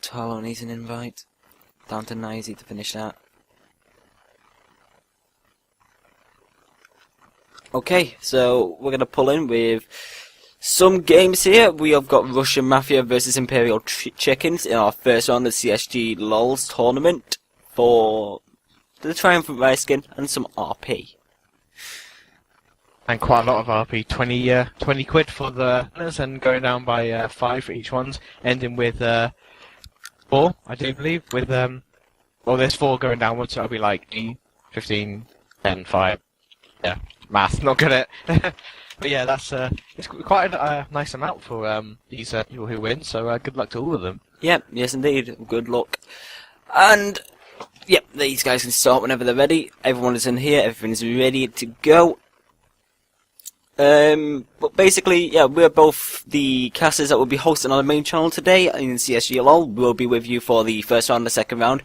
Taro needs an invite. Down to Nizy to finish that. Okay, so we're gonna pull in with some games here. We have got Russian Mafia versus Imperial Chickens in our first round of CSG LoL's tournament for the Triumphant Rice skin and some RP. And quite a lot of RP, 20 quid for the winners and going down by 5 for each ones, ending with 4, I do believe, with, well, there's 4 going downwards, so it'll be like 15, 10, 5, yeah, math, not good at it. But yeah, that's, it's quite a nice amount for these people who win, so good luck to all of them. Yep, yes indeed, good luck. And, yep, these guys can start whenever they're ready. Everyone is in here, everything's ready to go. But basically, yeah, we're both the casters that will be hosting on the main channel today in CSG LoL. We'll be with you for the first round and the second round.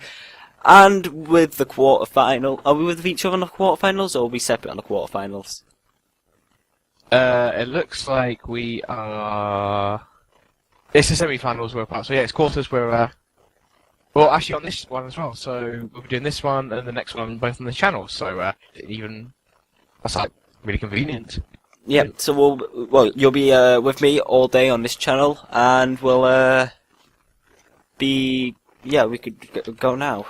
And with the quarterfinal, are we with each other on the quarterfinals, or are we separate on the quarterfinals? It looks like we are... It's the semi-finals we're apart, so yeah, it's quarters we're, well, actually on this one as well, so we'll be doing this one and the next one both on the channel, so, even... That's like, really convenient. Yeah, so you'll be with me all day on this channel, and we'll be, yeah, we could go now.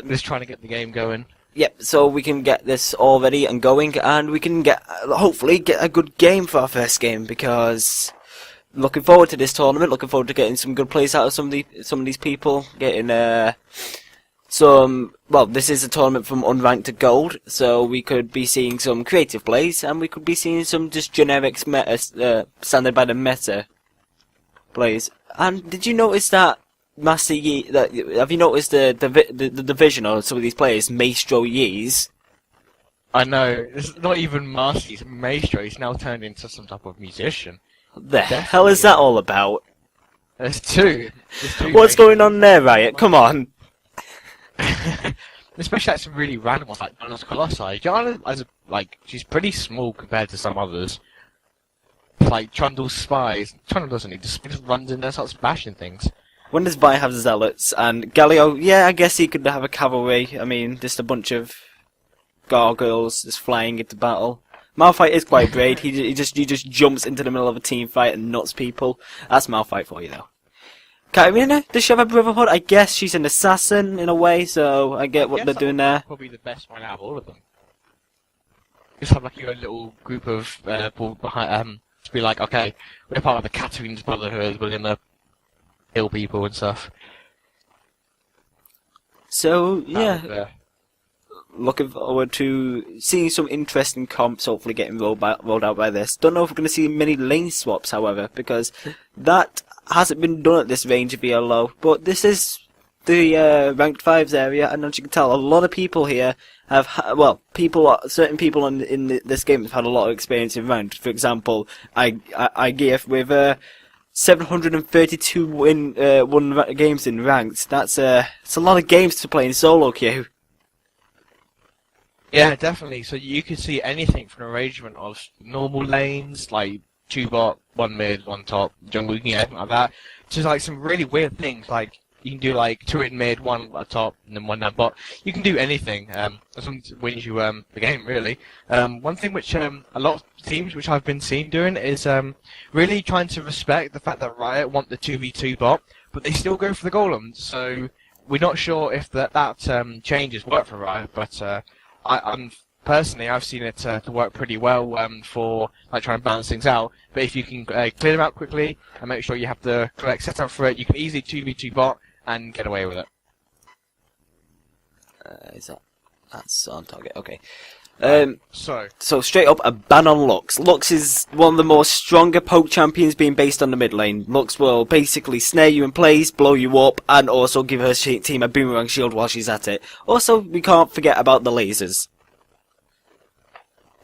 Just trying to get the game going. Yep, so we can get this all ready and going, and we can hopefully get a good game for our first game, because looking forward to this tournament, looking forward to getting some good plays out of some of these people, getting well, this is a tournament from unranked to gold, so we could be seeing some creative plays, and we could be seeing some just generic meta, standard by the meta plays. And did you notice that Master Yi? Have you noticed the division on some of these players, Maestro Yis? I know, it's not even Master, it's Maestro. He's now turned into some type of musician. What the hell is that all about? There's two. What's going on there, Riot? Come on. Especially like some really random ones like Donna's Colossi. Gianna, she's pretty small compared to some others. Like Trundle's Spies. Trundle doesn't, he just runs in there and starts bashing things. When does Vi have Zealots? And Galio, yeah, I guess he could have a cavalry. I mean, just a bunch of gargoyles just flying into battle. Malphite is quite brave. He just jumps into the middle of a team fight and nuts people. That's Malphite for you, though. Katarina, does she have a brotherhood? I guess she's an assassin in a way, so I get what they're doing there. Probably the best one out of all of them. Just have like your little group of people behind, to be like, okay, we're part of the Katarina's brotherhood, we're gonna kill people and stuff. So yeah, looking forward to seeing some interesting comps hopefully getting rolled out by this. Don't know if we're going to see many lane swaps, however, because that hasn't been done at this range of ELO, but this is the ranked 5s area, and as you can tell, a lot of people here have, certain people in this game have had a lot of experience in ranked. For example, I give with 732 won games in ranked. It's a lot of games to play in solo queue. Yeah, definitely. So you could see anything from an arrangement of normal lanes, like 2 bot, 1 mid, 1 top, jungle, you can get anything like that, to like some really weird things, like you can do like 2 in mid, 1 at top, and then 1 down bot. You can do anything, as long as it wins you the game, really. One thing which a lot of teams which I've been seeing doing is really trying to respect the fact that Riot want the 2v2 bot, but they still go for the golems, so we're not sure if that changes work for Riot, but I'm personally, I've seen it to work pretty well for like trying to balance things out. But if you can clear them out quickly and make sure you have the correct setup for it, you can easily 2v2 bot and get away with it. That's on target? Okay. So straight up, a ban on Lux. Lux is one of the more stronger poke champions being based on the mid lane. Lux will basically snare you in place, blow you up, and also give her team a boomerang shield while she's at it. Also, we can't forget about the lasers.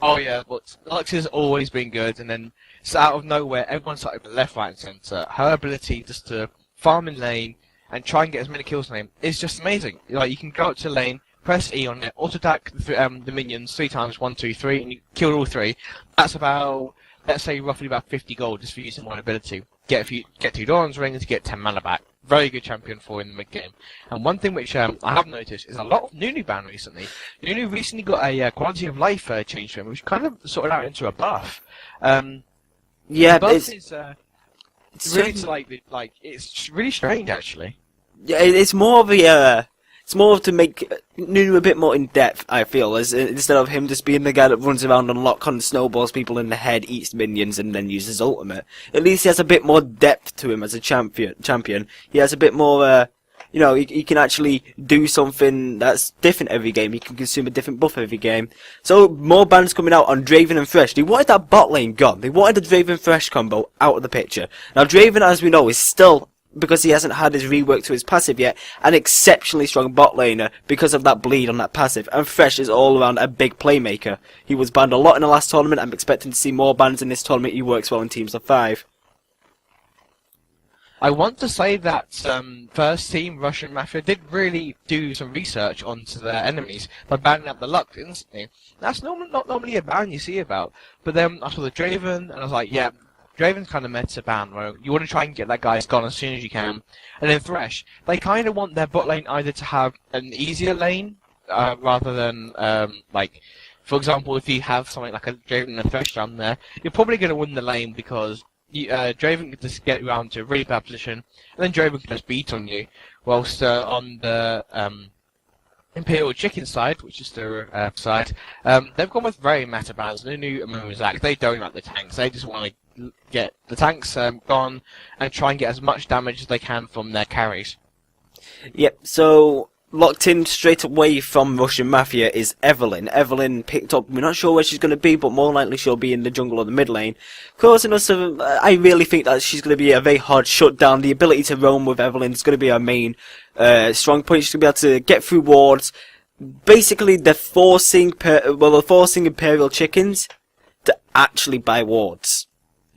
Oh yeah, but Lux has always been good, and then so out of nowhere, everyone started with left, right, and centre. Her ability just to farm in lane and try and get as many kills in lane is just amazing. Like you can go up to lane, press E on it, auto attack the minions 3 times, 1, 2, 3, and you kill all 3. That's about let's say roughly about 50 gold just for using one ability. Get 2 Doran's rings, get 10 mana back. Very good champion for in the mid game. And one thing which I have noticed is a lot of Nunu ban recently. Nunu recently got a quality of life change to him, which kind of sorted out into a buff. Yeah, the buff but it's really it's really strange actually. yeah, it's more of a it's more to make Nunu a bit more in depth, I feel, as instead of him just being the guy that runs around and lock on, snowballs people in the head, eats minions, and then uses ultimate. At least he has a bit more depth to him as a champion. He has a bit more, you know, he can actually do something that's different every game. He can consume a different buff every game. So more bans coming out on Draven and Thresh. They wanted that bot lane gone. They wanted the Draven Thresh combo out of the picture. Now Draven, as we know, is still, because he hasn't had his rework to his passive yet, an exceptionally strong bot laner because of that bleed on that passive. And Thresh is all around a big playmaker. He was banned a lot in the last tournament. I'm expecting to see more bans in this tournament. He works well in teams of 5. I want to say that first team Russian Mafia did really do some research onto their enemies by banning up the Lux instantly. That's not normally a ban you see about. But then I saw the Draven and I was like, yeah, Draven's kind of meta ban, where you want to try and get that guy gone as soon as you can. And then Thresh, they kind of want their bot lane either to have an easier lane, rather than, like, for example, if you have something like a Draven and a Thresh down there, you're probably going to win the lane because Draven can just get around to a really bad position, and then Draven can just beat on you. Whilst on the Imperial Chicken side, which is the side, they've gone with very meta bans. Nunu and Muzak, they don't like the tanks. They just want to get the tanks gone and try and get as much damage as they can from their carries. Yep, so locked in straight away from Russian Mafia is Evelyn. Evelyn picked up, we're not sure where she's going to be, but more likely she'll be in the jungle or the mid lane. Causing us I really think that she's going to be a very hard shutdown. The ability to roam with Evelyn is going to be our main strong point. She's going to be able to get through wards. Basically, they're forcing Imperial Chickens to actually buy wards.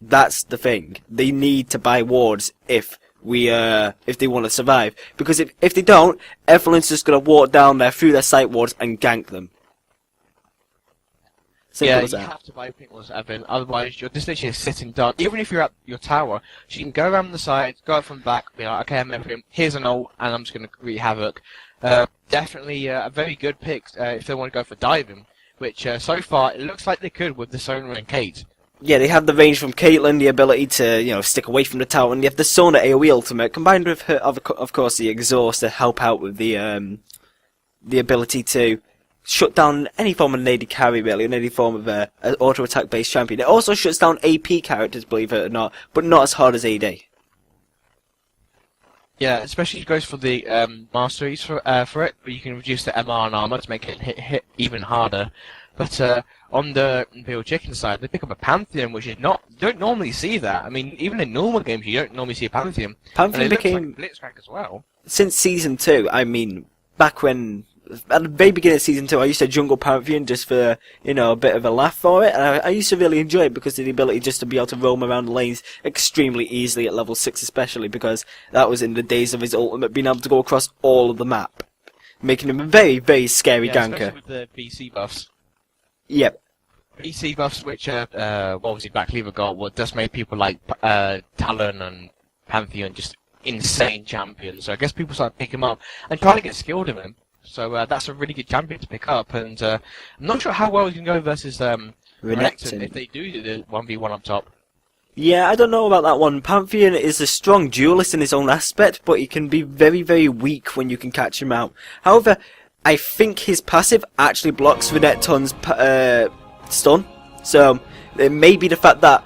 That's the thing. They need to buy wards if they want to survive. Because if they don't, Evelyn's just going to walk down there through their sight wards and gank them. Simple as that. You have to buy people's Evelyn, otherwise you're just literally sitting down. Even if you're at your tower, she can go around the side, go up from the back, be like, okay, I'm Evelyn, here's an ult, and I'm just going to wreak havoc. Definitely a very good pick if they want to go for diving, which so far it looks like they could with the Sona and Kate. Yeah, they have the range from Caitlyn, the ability to, you know, stick away from the tower, and they have the Sona AoE ultimate, combined with her, of course, the exhaust to help out with the ability to shut down any form of lady carry, really, and any form of auto-attack based champion. It also shuts down AP characters, believe it or not, but not as hard as AD. Yeah, especially it goes for the masteries for it, but you can reduce the MR and armor to make it hit even harder. But on the Imperial Chicken side, they pick up a Pantheon, which is not, you don't normally see that. I mean, even in normal games, you don't normally see a Pantheon. Pantheon became like Blitzcrank as well. Since Season 2, I mean, back when, at the very beginning of Season 2, I used to jungle Pantheon just for, you know, a bit of a laugh for it, and I used to really enjoy it because of the ability just to be able to roam around the lanes extremely easily at level 6 especially, because that was in the days of his ultimate, being able to go across all of the map, making him a very, very scary ganker. Especially with the BC buffs. Yep. BC buffs, which obviously Black Cleaver got, what just made people like Talon and Pantheon just insane champions. So I guess people started picking him up and trying to get skilled in him. So that's a really good champion to pick up. And I'm not sure how well he can go versus Renekton if they do the 1v1 up top. Yeah, I don't know about that one. Pantheon is a strong duelist in his own aspect, but he can be very, very weak when you can catch him out. However, I think his passive actually blocks Renekton's stun. So, it may be the fact that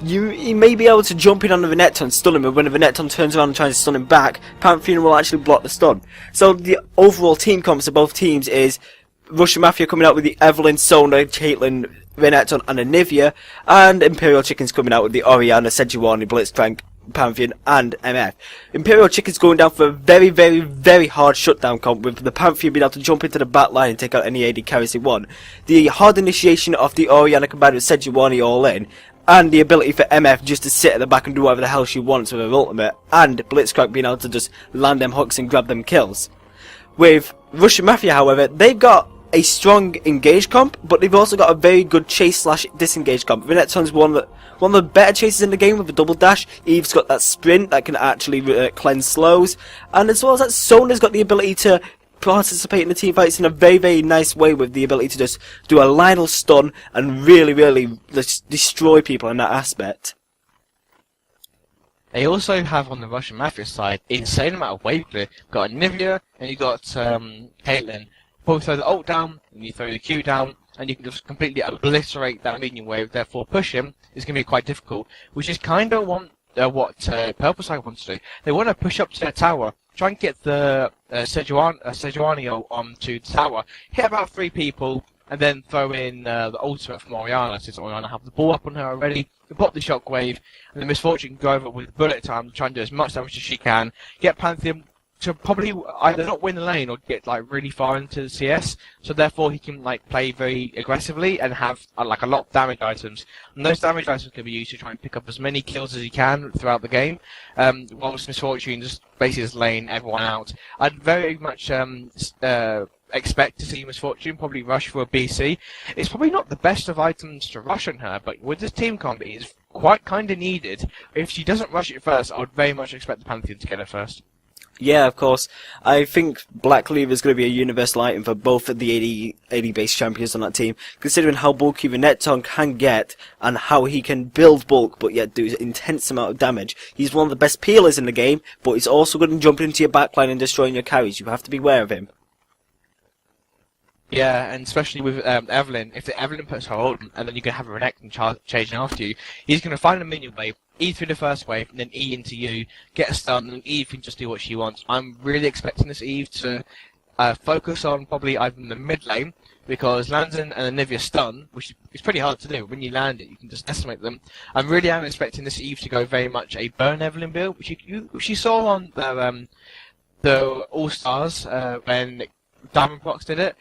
he may be able to jump in on the Renekton and stun him, and when the Renekton turns around and tries to stun him back, Pantheon will actually block the stun. So, the overall team comps of both teams is Russian Mafia coming out with the Evelyn, Sona, Caitlyn, Renekton, and Anivia, and Imperial Chicken's coming out with the Orianna, Sejuani, Blitzcrank, Pantheon, and MF. Imperial Chicken's going down for a very, very, very hard shutdown comp, with the Pantheon being able to jump into the back line and take out any AD carries he wants. The hard initiation of the Orianna combined with Sejuani all in, and the ability for MF just to sit at the back and do whatever the hell she wants with her ultimate, and Blitzcrank being able to just land them hooks and grab them kills. With Russian Mafia, however, they've got a strong engage comp, but they've also got a very good chase/disengage comp. Renekton's one of the better chases in the game with a double dash. Eve's got that sprint that can actually cleanse slows, and as well as that, Sona's got the ability to participate in the team fights in a very, very nice way with the ability to just do a Lionel stun and really, really just destroy people in that aspect. They also have on the Russian Mafia side insane amount of wave clear. Got Nivea and you got Caitlyn. Both throw the ult down and you throw the Q down, and you can just completely obliterate that minion wave. Therefore, push him is going to be quite difficult, which is kind of what Purple Side wants to do. They want to push up to their tower, try and get the Sejuani onto the tower, hit about 3 people, and then throw in the ultimate from Orianna, since Orianna have the ball up on her already. Pop the shockwave, and the Misfortune can go over with bullet time, try and do as much damage as she can, get Pantheon to probably either not win the lane or get like really far into the CS, so therefore he can like play very aggressively and have like a lot of damage items, and those damage items can be used to try and pick up as many kills as he can throughout the game, whilst Misfortune just basically just laying everyone out. I'd very much expect to see Misfortune probably rush for a BC. It's probably not the best of items to rush on her, but with this team comp it is quite kind of needed. If she doesn't rush it first, I would very much expect the Pantheon to get her first. Yeah, of course. I think Black Cleaver is going to be a universal item for both of the AD based champions on that team, considering how bulky Renekton can get and how he can build bulk but yet do an intense amount of damage. He's one of the best peelers in the game, but he's also good at jumping into your backline and destroying your carries. You have to be aware of him. Yeah, and especially with Evelyn, if the Evelyn puts her ult and then you can have a Renekton chasing after you, he's going to find a minion wave, E through the first wave, and then E into you, get a stun, and Eve can just do what she wants. I'm really expecting this Eve to focus on probably either the mid lane, because Landon and Nivea stun, which is pretty hard to do. When you land it, you can just decimate them. I really am expecting this Eve to go very much a burn Evelyn build, which you saw on the All-Stars when Diamond Box did it.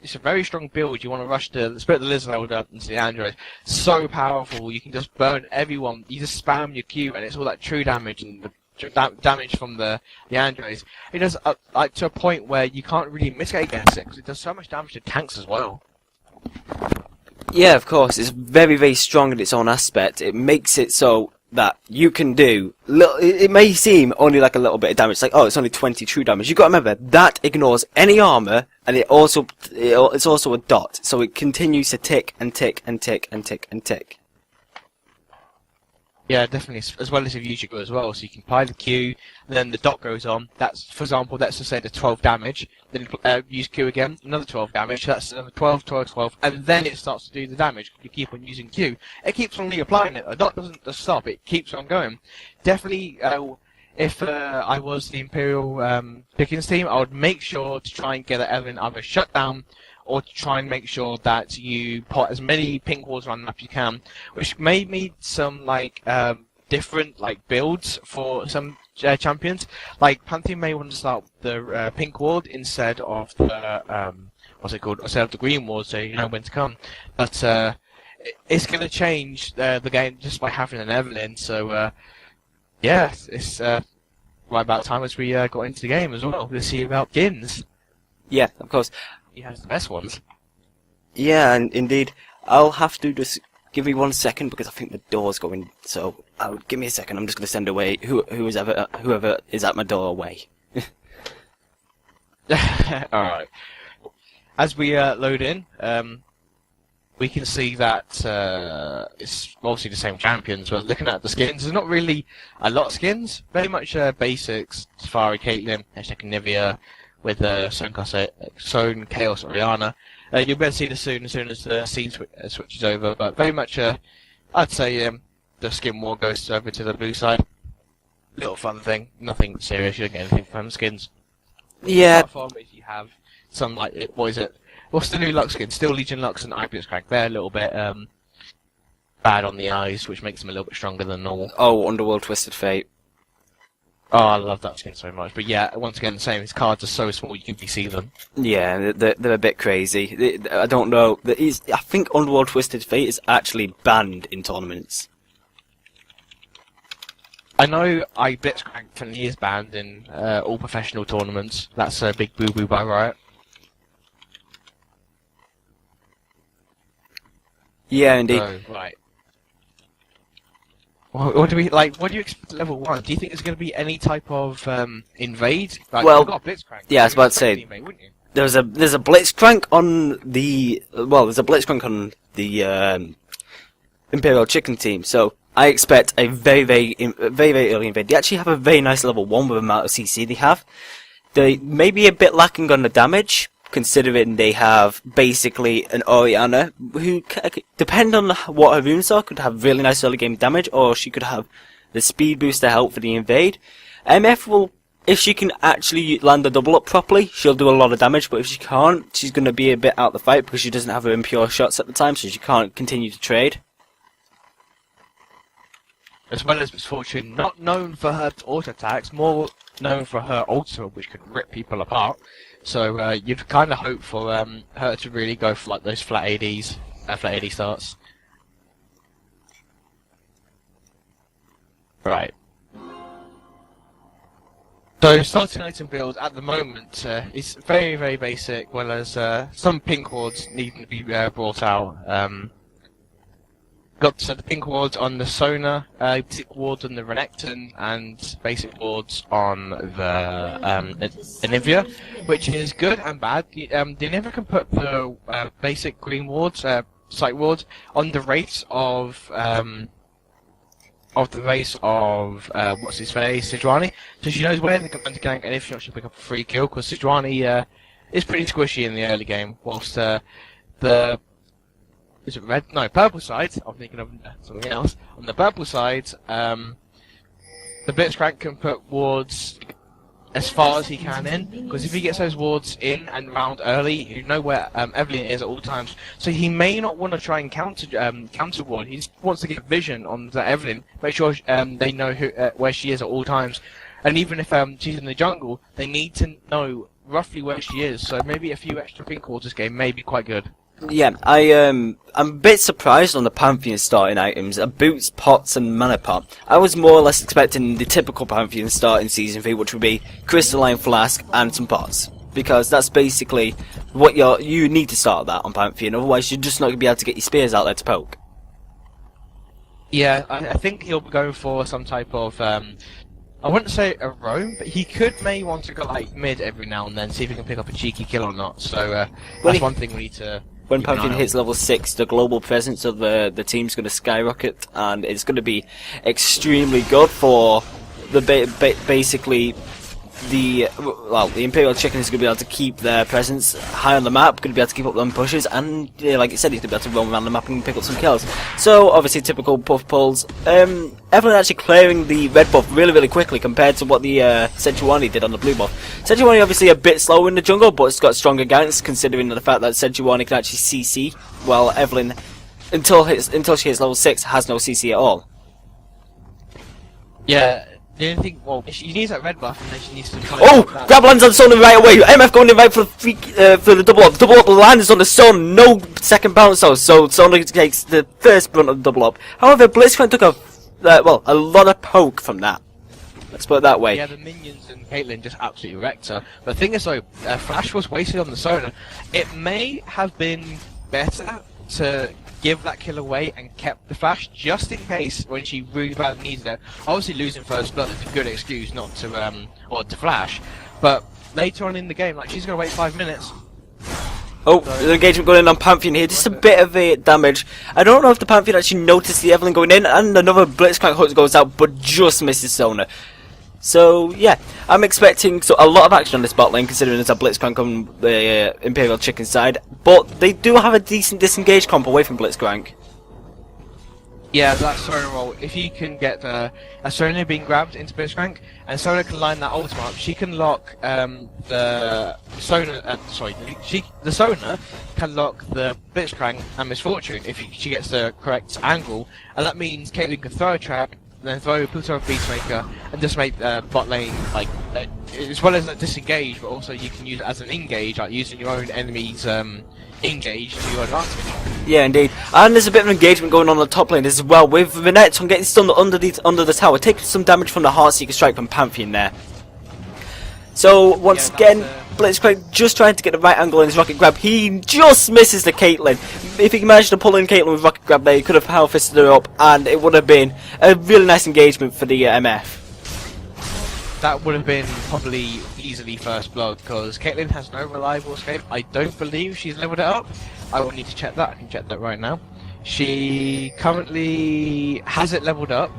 It's a very strong build. You want to rush the Spirit of the Lizard Elder into the Android. So powerful. You can just burn everyone. You just spam your Q, and it's all that true damage and the damage from the Androids. It does like to a point where you can't really mitigate against it, because it does so much damage to tanks as well. Yeah, of course. It's very, very strong in its own aspect. It makes it so that you can do it may seem only like a little bit of damage, like, oh, it's only 20 true damage. You've got to remember that ignores any armor, and it's also a dot, so it continues to tick and tick and tick and tick and tick. Yeah, definitely, as well as if you use your as well, so you can apply the Q, and then the dot goes on. That's, for example, let's just say the 12 damage, then use Q again, another 12 damage, that's another 12, 12, 12, and then it starts to do the damage. You keep on using Q. It keeps on reapplying it. The dot doesn't just stop, it keeps on going. Definitely, if I was the Imperial Pickings team, I would make sure to try and get that Evelyn either shut down, or to try and make sure that you put as many pink walls around the map you can, which may need some like different like builds for some champions. Like Pantheon may want to start with the pink ward instead of the what's it called? Instead of the green ward, so you know when to come. But it's going to change the game just by having an Evelyn. So yeah, it's right about time as we got into the game as well. Let's see about Gins. Yeah, of course. He has the best ones. Yeah, and indeed, I'll have to just give me 1 second because I think the door's going. So, give me a second. I'm just going to send away whoever is at my door away. All right. As we load in, we can see that it's obviously the same champions. But looking at the skins, there's not really a lot of skins. Very much basics. Safari, Caitlyn, hashtag Nivea, with Zone, Chaos, Orianna. You'll be able to see this soon as the scene switches over, but very much, I'd say the skin war goes over to the blue side. Little fun thing, nothing serious, you don't get anything from skins. Yeah. Apart from if you have some, like, what is it? What's the new Lux skin? Still Legion Lux and ICHK. They're a little bit bad on the eyes, which makes them a little bit stronger than normal. Oh, Underworld Twisted Fate. Oh, I love that skin so much. But yeah, once again, the same. His cards are so small you can barely see them. Yeah, they're a bit crazy. I don't know. I think Underworld Twisted Fate is actually banned in tournaments. I know Blitzcrank definitely is banned in all professional tournaments. That's a big boo-boo by Riot. Yeah, indeed. So, right. What do we like? What do you expect at level 1? Do you think there's going to be any type of invade? Like, Well, you've got a Blitzcrank. yeah, I was about to say. Invade, wouldn't you? There's a Blitzcrank on the there's a Blitzcrank on the Imperial Chicken team, so I expect a very early invade. They actually have a very nice level 1 with the amount of CC they have. They may be a bit lacking on the damage, considering they have basically an Orianna who, depending on what her runes are, could have really nice early game damage, or she could have the speed boost to help for the invade. MF will, if she can actually land the double up properly, she'll do a lot of damage, but if she can't, she's going to be a bit out of the fight because she doesn't have her impure shots at the time, so she can't continue to trade. As well as Misfortune, not known for her auto attacks, more known for her ultimate, which could rip people apart. So you'd kind of hope for her to really go for like those flat ADs, flat AD starts. Right. So starting item build at the moment is very basic, well as some pink wards needing to be brought out. Got the pink wards on the Sona, basic wards on the Renekton, and basic wards on the Anivia, which is good and bad. The Anivia can put the basic green wards, site wards, on the race of what's his face, Sejuani, so she knows where they're going to gank, and if not, she'll pick up a free kill, because Sejuani is pretty squishy in the early game, whilst the is it red? No, purple side. I'm thinking of something else. On the purple side, the Blitzcrank can put wards as far as he can in, because if he gets those wards in and round early, you know where Evelyn is at all times. So he may not want to try and counter ward. He just wants to get vision on the Evelyn, make sure they know where she is at all times. And even if she's in the jungle, they need to know roughly where she is. So maybe a few extra pink wards this game may be quite good. Yeah, I'm a bit surprised on the Pantheon starting items, boots, pots, and mana pot. I was more or less expecting the typical Pantheon start in Season 3, which would be Crystalline Flask and some pots. Because that's basically what you need to start that on Pantheon, otherwise you're just not going to be able to get your spears out there to poke. Yeah, I think he'll be going for some type of, I wouldn't say a roam, but he may want to go like mid every now and then, see if he can pick up a cheeky kill or not. So that's one thing we need to... When Pantheon hits level 6, the global presence of the team's going to skyrocket, and it's going to be extremely good for the basically the Imperial Chicken is going to be able to keep their presence high on the map, going to be able to keep up them pushes, and like I said, he's going to be able to roam around the map and pick up some kills. So obviously typical buff pulls. Evelyn actually clearing the red buff really quickly compared to what the Sejuani did on the blue buff. Sejuani obviously a bit slower in the jungle, but it's got stronger ganks considering the fact that Sejuani can actually CC, while Evelyn, until she hits level 6, has no CC at all. Yeah. The only thing, well, she needs that red buff, and then she needs to... Grab lands on Sona right away. MF going in right for the double up. Double up lands on the Sona, no second bounce though, so Sona takes the first brunt of the double up. However, Blitzcrank took a lot of poke from that. Let's put it that way. Yeah, the minions and Caitlyn just absolutely wrecked her. But the thing is though, Flash was wasted on the Sona. It may have been better to give that kill away and kept the Flash just in case when she really badly needed it. Obviously losing first blood is a good excuse not to or to Flash, but later on in the game, like, she's gonna wait 5 minutes. Oh, the engagement going in on Pantheon here, just a bit of damage. I don't know if the Pantheon actually noticed the Evelyn going in, and another Blitzcrank hook goes out, but just misses Sona. So yeah, I'm expecting a lot of action on this bot lane, considering there's a Blitzcrank on the Imperial Chicken side. But they do have a decent disengage comp away from Blitzcrank. Yeah, that Sona roll. If you can get a Sona being grabbed into Blitzcrank, and Sona can line that ultimate up, she can lock the Sona. The Sona can lock the Blitzcrank and Misfortune if she gets the correct angle, and that means Caitlyn can throw a trap, then put her on Beastmaker, and just make bot lane, like, as well as disengage, but also you can use it as an engage, like using your own enemy's engage to your advantage. Yeah, indeed. And there's a bit of engagement going on the top lane as well, with Renekton getting stunned under the tower, taking some damage from the Heartseeker strike from Pantheon there. So once again, Blitzcrank just trying to get the right angle in his rocket grab. He just misses the Caitlyn. If he managed to pull in Caitlyn with rocket grab there, he could have power fisted her up, and it would have been a really nice engagement for the MF. That would have been probably easily first blood, because Caitlyn has no reliable escape. I don't believe she's leveled it up. I will need to check that. I can check that right now. She currently has it leveled up,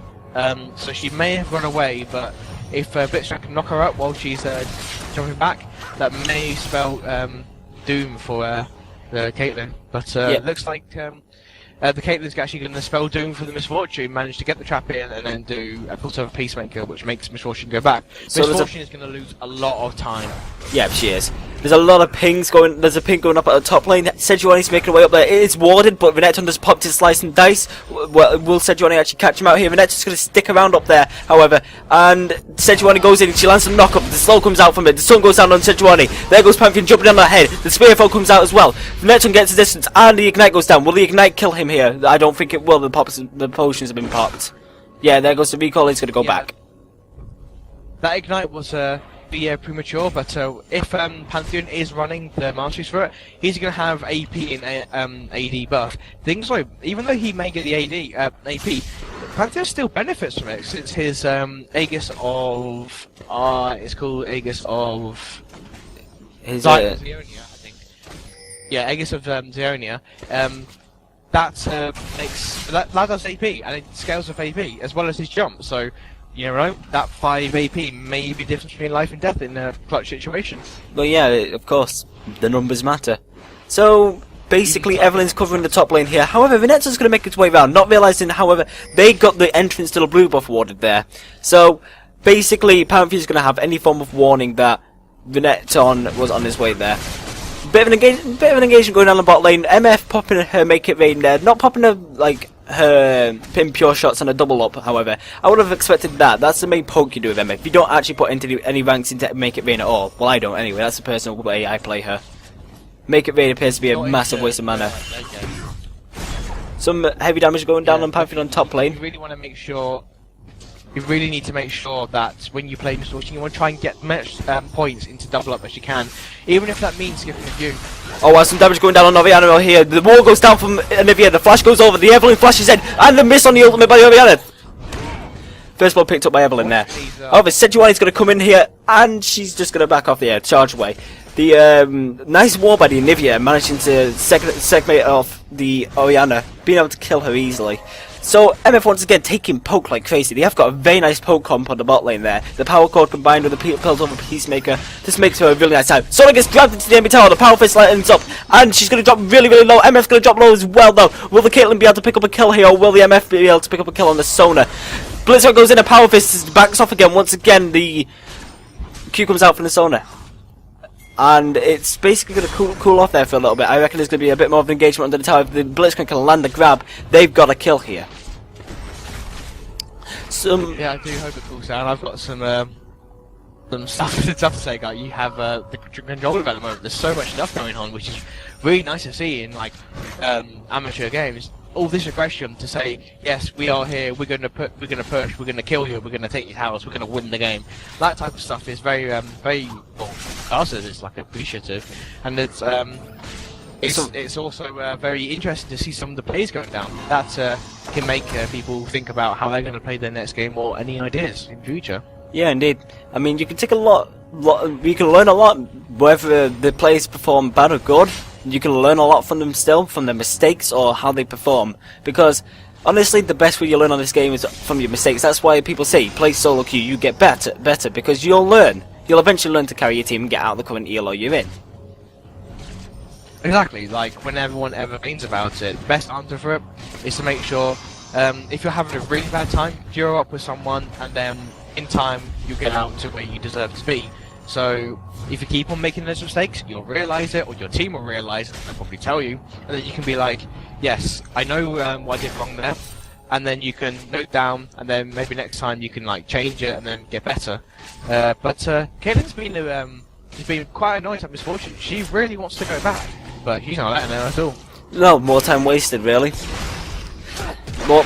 so she may have run away, but if Blitzcrank can knock her up while she's jumping back, that may spell doom for the Caitlyn. But it looks like the Caitlyn's actually going to spell doom for the Misfortune, manage to get the trap in, and then do a pull of Peacemaker, which makes Misfortune go back. So Misfortune is going to lose a lot of time. Yeah, she is. There's a lot of pings going. There's a ping going up at the top lane. Sejuani's making her way up there. It is warded, but Renekton just popped his slice and dice. Will Sejuani actually catch him out here? Renekton's going to stick around up there, however. And Sejuani goes in. She lands some knock up. The slow comes out from it. The sun goes down on Sejuani. There goes Pantheon jumping on her head. The Spearfall comes out as well. Renekton gets the distance, and the Ignite goes down. Will the Ignite kill him here? I don't think it will. The potions have been popped. Yeah, there goes the recall. He's going to go back. That Ignite was premature, but if Pantheon is running the Masteries for it, he's going to have AP and AD buff. Things like, even though he may get the AP, Pantheon still benefits from it, since his Aegis of... it's called Aegis of... His Zionia, I think. Yeah, Aegis of Zionia. That makes... That does AP, and it scales with AP, as well as his jump, so... You know, that 5 AP may be the difference between life and death in a clutch situation. Well, yeah, of course, the numbers matter. So, basically, Evelyn's covering the top lane here. However, Renekton's going to make its way around, not realising, however, they got the entrance to the blue buff warded there. So, basically, Pantheon's going to have any form of warning that Renekton was on his way there. Bit of an engagement going on the bot lane. MF popping her make it rain there, not popping her, like... her pure shots on a double up, however. I would have expected that. That's the main poke you do with MF. You don't actually put any ranks into Make It Rain at all. Well, I don't anyway. That's the personal way I play her. Make It Rain appears to be a massive waste of mana. Some heavy damage going down on Pantheon on top lane. You really want to make sure... You really need to make sure that when you play Misfortune, you want to try and get much points into double up as you can, even if that means skipping a few. Oh, some damage going down on Orianna here. The wall goes down from Anivia, the flash goes over, the Evelyn flashes in, and the miss on the ultimate by Orianna. First blood picked up by Evelyn there. However, Sejuani's going to come in here, and she's just going to back off the air, charge away. The nice wall by the Anivia, managing to segment off the Orianna, being able to kill her easily. So, MF once again taking poke like crazy. They have got a very nice poke comp on the bot lane there. The power cord combined with the pills over Peacemaker. This makes her a really nice time. Sona gets grabbed into the enemy tower. The power fist lightens up. And she's going to drop really, really low. MF's going to drop low as well, though. Will the Caitlyn be able to pick up a kill here? Or will the MF be able to pick up a kill on the Sona? Blitzcrank goes in. A power fist backs off again. Once again, the Q comes out from the Sona. And it's basically going to cool off there for a little bit. I reckon there's going to be a bit more of an engagement under the tower. If the Blitzcrank can land the grab, they've got a kill here. Yeah, I do hope it cools down. I've got some stuff to say, guys. You have the controller development. There's so much stuff going on, which is really nice to see in like amateur games. All this aggression to say, yes, we are here. We're gonna push. We're gonna kill you. We're gonna take your towers. We're gonna win the game. That type of stuff is very, well, us it's like appreciative, and it's also very interesting to see some of the plays going down. That can make people think about how they're going to play their next game or any ideas in future. Yeah, indeed. I mean, you can take a lot. You can learn a lot whether the players perform bad or good. You can learn a lot from them still, from their mistakes or how they perform. Because honestly, the best way you learn on this game is from your mistakes. That's why people say play solo queue. You get better because you'll learn. You'll eventually learn to carry your team and get out of the current ELO you're in. Exactly, like when everyone ever thinks about it, the best answer for it is to make sure if you're having a really bad time, duo up with someone and then in time you get out to where you deserve to be. So if you keep on making those mistakes, you'll realise it, or your team will realise it, and they'll probably tell you, and then you can be like, yes, I know what I did wrong there, and then you can note down, and then maybe next time you can like change it and then get better. But Caitlyn's been quite annoyed at Misfortune. She really wants to go back, but she's not letting her at all. No, more time wasted, really.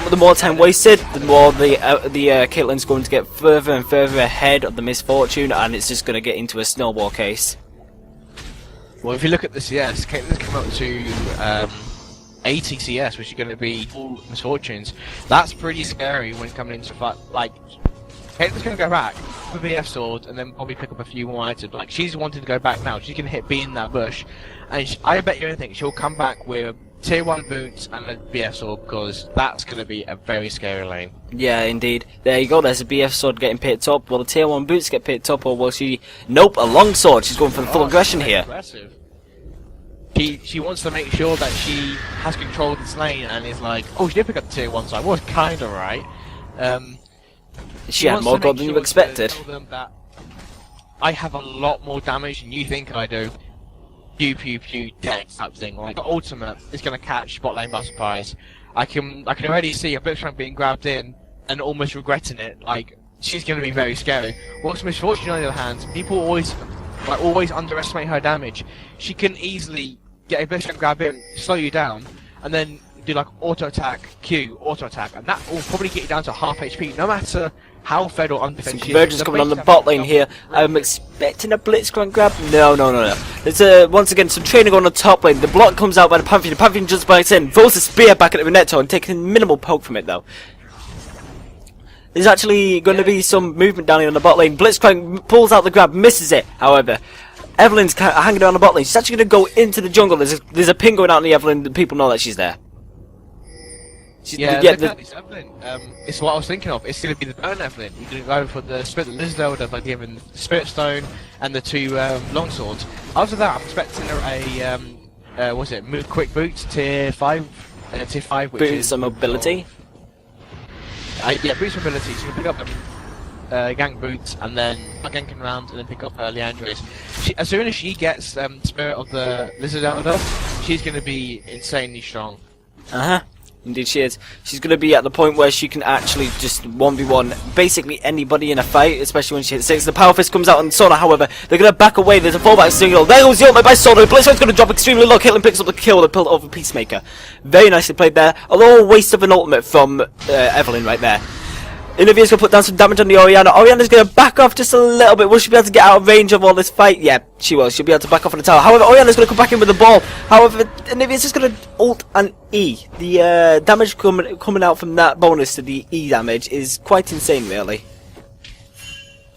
The more time wasted, the more the Caitlyn's going to get further and further ahead of the Misfortune, and it's just going to get into a snowball case. Well, if you look at the CS, Caitlyn's come up to 80 CS, which is going to be all misfortunes. That's pretty scary when coming into fight. Like, Caitlyn's going to go back for BF sword and then probably pick up a few more items. Like, she's wanting to go back now. She can hit B in that bush, and I bet you anything she'll come back with tier 1 boots and a BF sword, because that's going to be a very scary lane. Yeah, indeed. There you go, there's a BF sword getting picked up. Will the tier 1 boots get picked up, or will she... Nope, a long sword. She's going for the full aggression here. Aggressive. She wants to make sure that she has control of this lane, and is like, oh, she did pick up the tier 1, so I was kind of right. She had more gold than you expected. Tell them that I have a lot more damage than you think I do. Pew pew pew dead type thing. Like the ultimate is gonna catch bot lane by surprise. I can already see a Blitzcrank being grabbed in and almost regretting it. Like, she's gonna be very scary. What's misfortune on the other hand, people always underestimate her damage. She can easily get a Blitzcrank grab in, slow you down, and then do like auto attack, Q, auto attack, and that will probably get you down to half HP, no matter how fed or undefended she is. Convergence coming on the bot lane here. I'm expecting a Blitzcrank grab. No. There's once again some training on the top lane. The block comes out by the Pantheon. The Pantheon just bites in, throws the spear back at the Renekton and taking minimal poke from it though. There's actually going to be some movement down here on the bot lane. Blitzcrank pulls out the grab, misses it, however. Evelyn's hanging around the bot lane. She's actually going to go into the jungle. There's a ping going out on the Evelyn. The people know that she's there. Evelyn. It's what I was thinking of. It's going to be the burn Evelyn. You're going to go for the Spirit of the Lizard, of like giving Spirit Stone and the 2 long swords. After that, I'm expecting a move quick boots tier 5, tier 5, which boots is and mobility. Yeah, boots mobility. So you can pick up gang boots and then ganking around and then pick up Leandra's. As soon as she gets Spirit of the Lizard out of her, she's going to be insanely strong. Indeed she is. She's going to be at the point where she can actually just 1v1 basically anybody in a fight, especially when she hits 6. The Power Fist comes out on Sona, however, they're going to back away. There's a fallback signal. There goes the ultimate by Sona. Blitzcrank's going to drop extremely low. Caitlyn picks up the kill with a pill over Peacemaker. Very nicely played there. Although a waste of an ultimate from Evelyn right there. Olivia's going to put down some damage on the Orianna. Orianna's going to back off just a little bit. Will she be able to get out of range of all this fight? Yeah, she will. She'll be able to back off on the tower. However, Orianna's going to come back in with the ball. However, Olivia's just going to ult and E. The damage coming out from that bonus to the E damage is quite insane, really.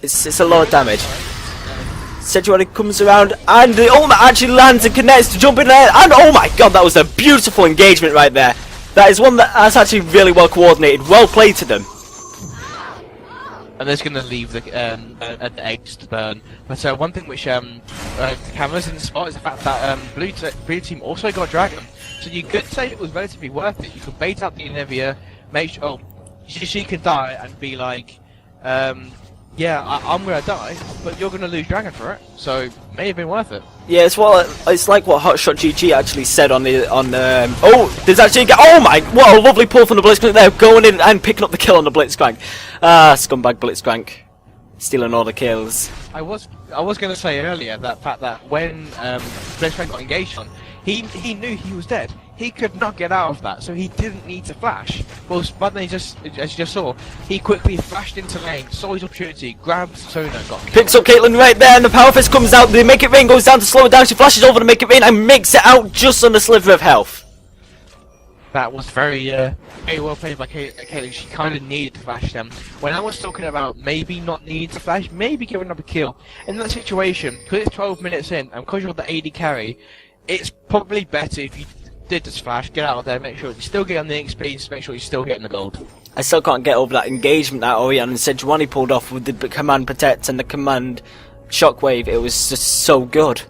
It's a lot of damage. CsG comes around and the ultimate actually lands and connects to jump in there. And oh my god, that was a beautiful engagement right there. That is one that's actually really well coordinated. Well played to them. And that's going to leave the eggs to burn. But one thing which cameras in the spot is the fact that blue team also got Dragon. So you could say it was relatively worth it. You could bait out the Olivia, make sure she could die and be like, yeah, I'm going to die, but you're going to lose Dragon for it. So may have been worth it. Yeah, it's like what Hotshot GG actually said on oh, there's actually oh my, what a lovely pull from the Blitzcrank there, going in and picking up the kill on the Blitzcrank. Scumbag Blitzcrank, stealing all the kills. I was going to say earlier that fact that when Blitzcrank got engaged on, he knew he was dead. He could not get out of that, so he didn't need to flash. Well, but then as you just saw, he quickly flashed into lane, saw his opportunity, grabbed Sona, got killed. Picks up Caitlyn right there, and the Power Fist comes out. The Make It Rain goes down to slow it down. She flashes over to Make It Rain and makes it out just on the sliver of health. That was very well played by Caitlyn. She kind of needed to flash them. When I was talking about maybe not needing to flash, maybe giving up a kill, in that situation, because it's 12 minutes in, and because you're the AD carry, it's probably better if you did just flash, get out of there, make sure you still get on the experience, make sure you're still getting the gold. I still can't get over that engagement that Orianna and CsG pulled off with the command protect and the command shockwave. It was just so good.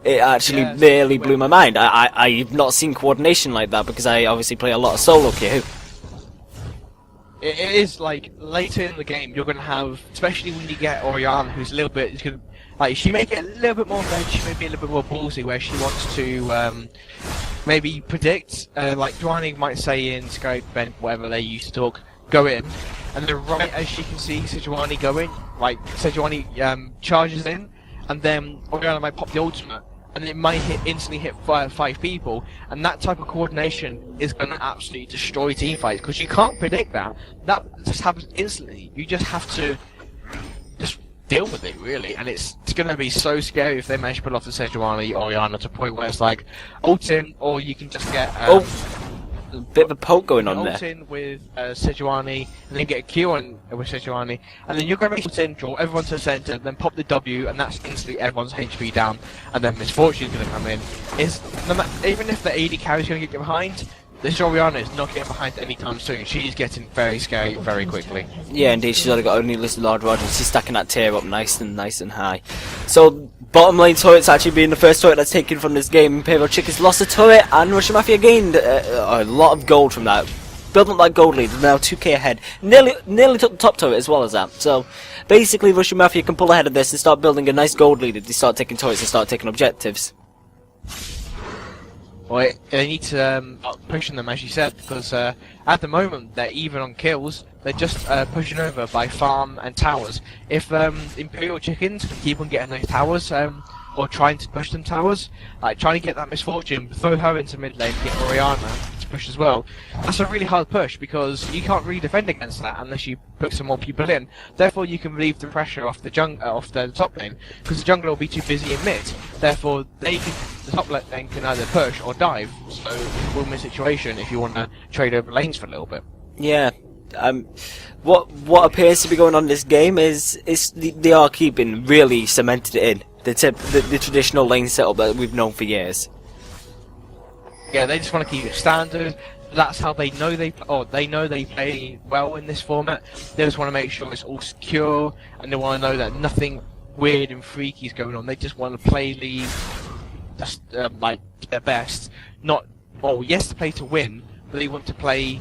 It actually really blew my mind. I've not seen coordination like that because I obviously play a lot of solo queue. It is like later in the game you're going to have, especially when you get Orianna, who's a little bit, like she may get a little bit more veg, she may be a little bit more ballsy, where she wants to maybe predict, like Dwayne might say in Skype, Ben, whatever they used to talk, go in, and then right as she can see CsG going, like CsG charges in, and then Orianna might pop the ultimate, and it might instantly hit five people, and that type of coordination is going to absolutely destroy teamfights, because you can't predict that. That just happens instantly. You just have to just deal with it really, and it's going to be so scary if they manage to pull off the Sejuani Orianna to a point where it's like ult in, or you can just get a bit of a poke going on there. Ult in with Sejuani, and then get a Q on with Sejuani, and then you're going to ult in, draw everyone to the centre, then pop the W, and that's instantly everyone's HP down, and then Misfortune's going to come in. Even if the AD carry's going to get behind, this Orianna is not getting behind anytime soon. She's getting very scary very quickly. Yeah, indeed. She's already got a new list of Lord Rogers. She's stacking that tier up nice and high. So, bottom lane turret's actually being the first turret that's taken from this game. Imperial Chicken's lost a turret, and Russian Mafia gained a lot of gold from that. Building up that gold lead, they're now 2k ahead. Nearly took the top turret as well as that. So, basically, Russian Mafia can pull ahead of this and start building a nice gold lead if they start taking turrets and start taking objectives. Well, they need to pushing them, as you said, because at the moment they're even on kills. They're just pushing over by farm and towers. If Imperial Chickens can keep on getting those towers, or trying to push them towers, like trying to get that Misfortune, throw her into mid lane, get Orianna to push as well, that's a really hard push because you can't really defend against that unless you put some more people in. Therefore, you can relieve the pressure off the top lane, because the jungler will be too busy in mid. Therefore, the top lane can either push or dive. So, it's a win-win situation if you want to trade over lanes for a little bit. Yeah. What appears to be going on in this game is they are keeping really cemented in the traditional lane setup that we've known for years. Yeah, they just want to keep it standard. That's how they know they play well in this format. They just want to make sure it's all secure, and they want to know that nothing weird and freaky is going on. They just want to play League just like their best. Yes, to play to win, but they want to play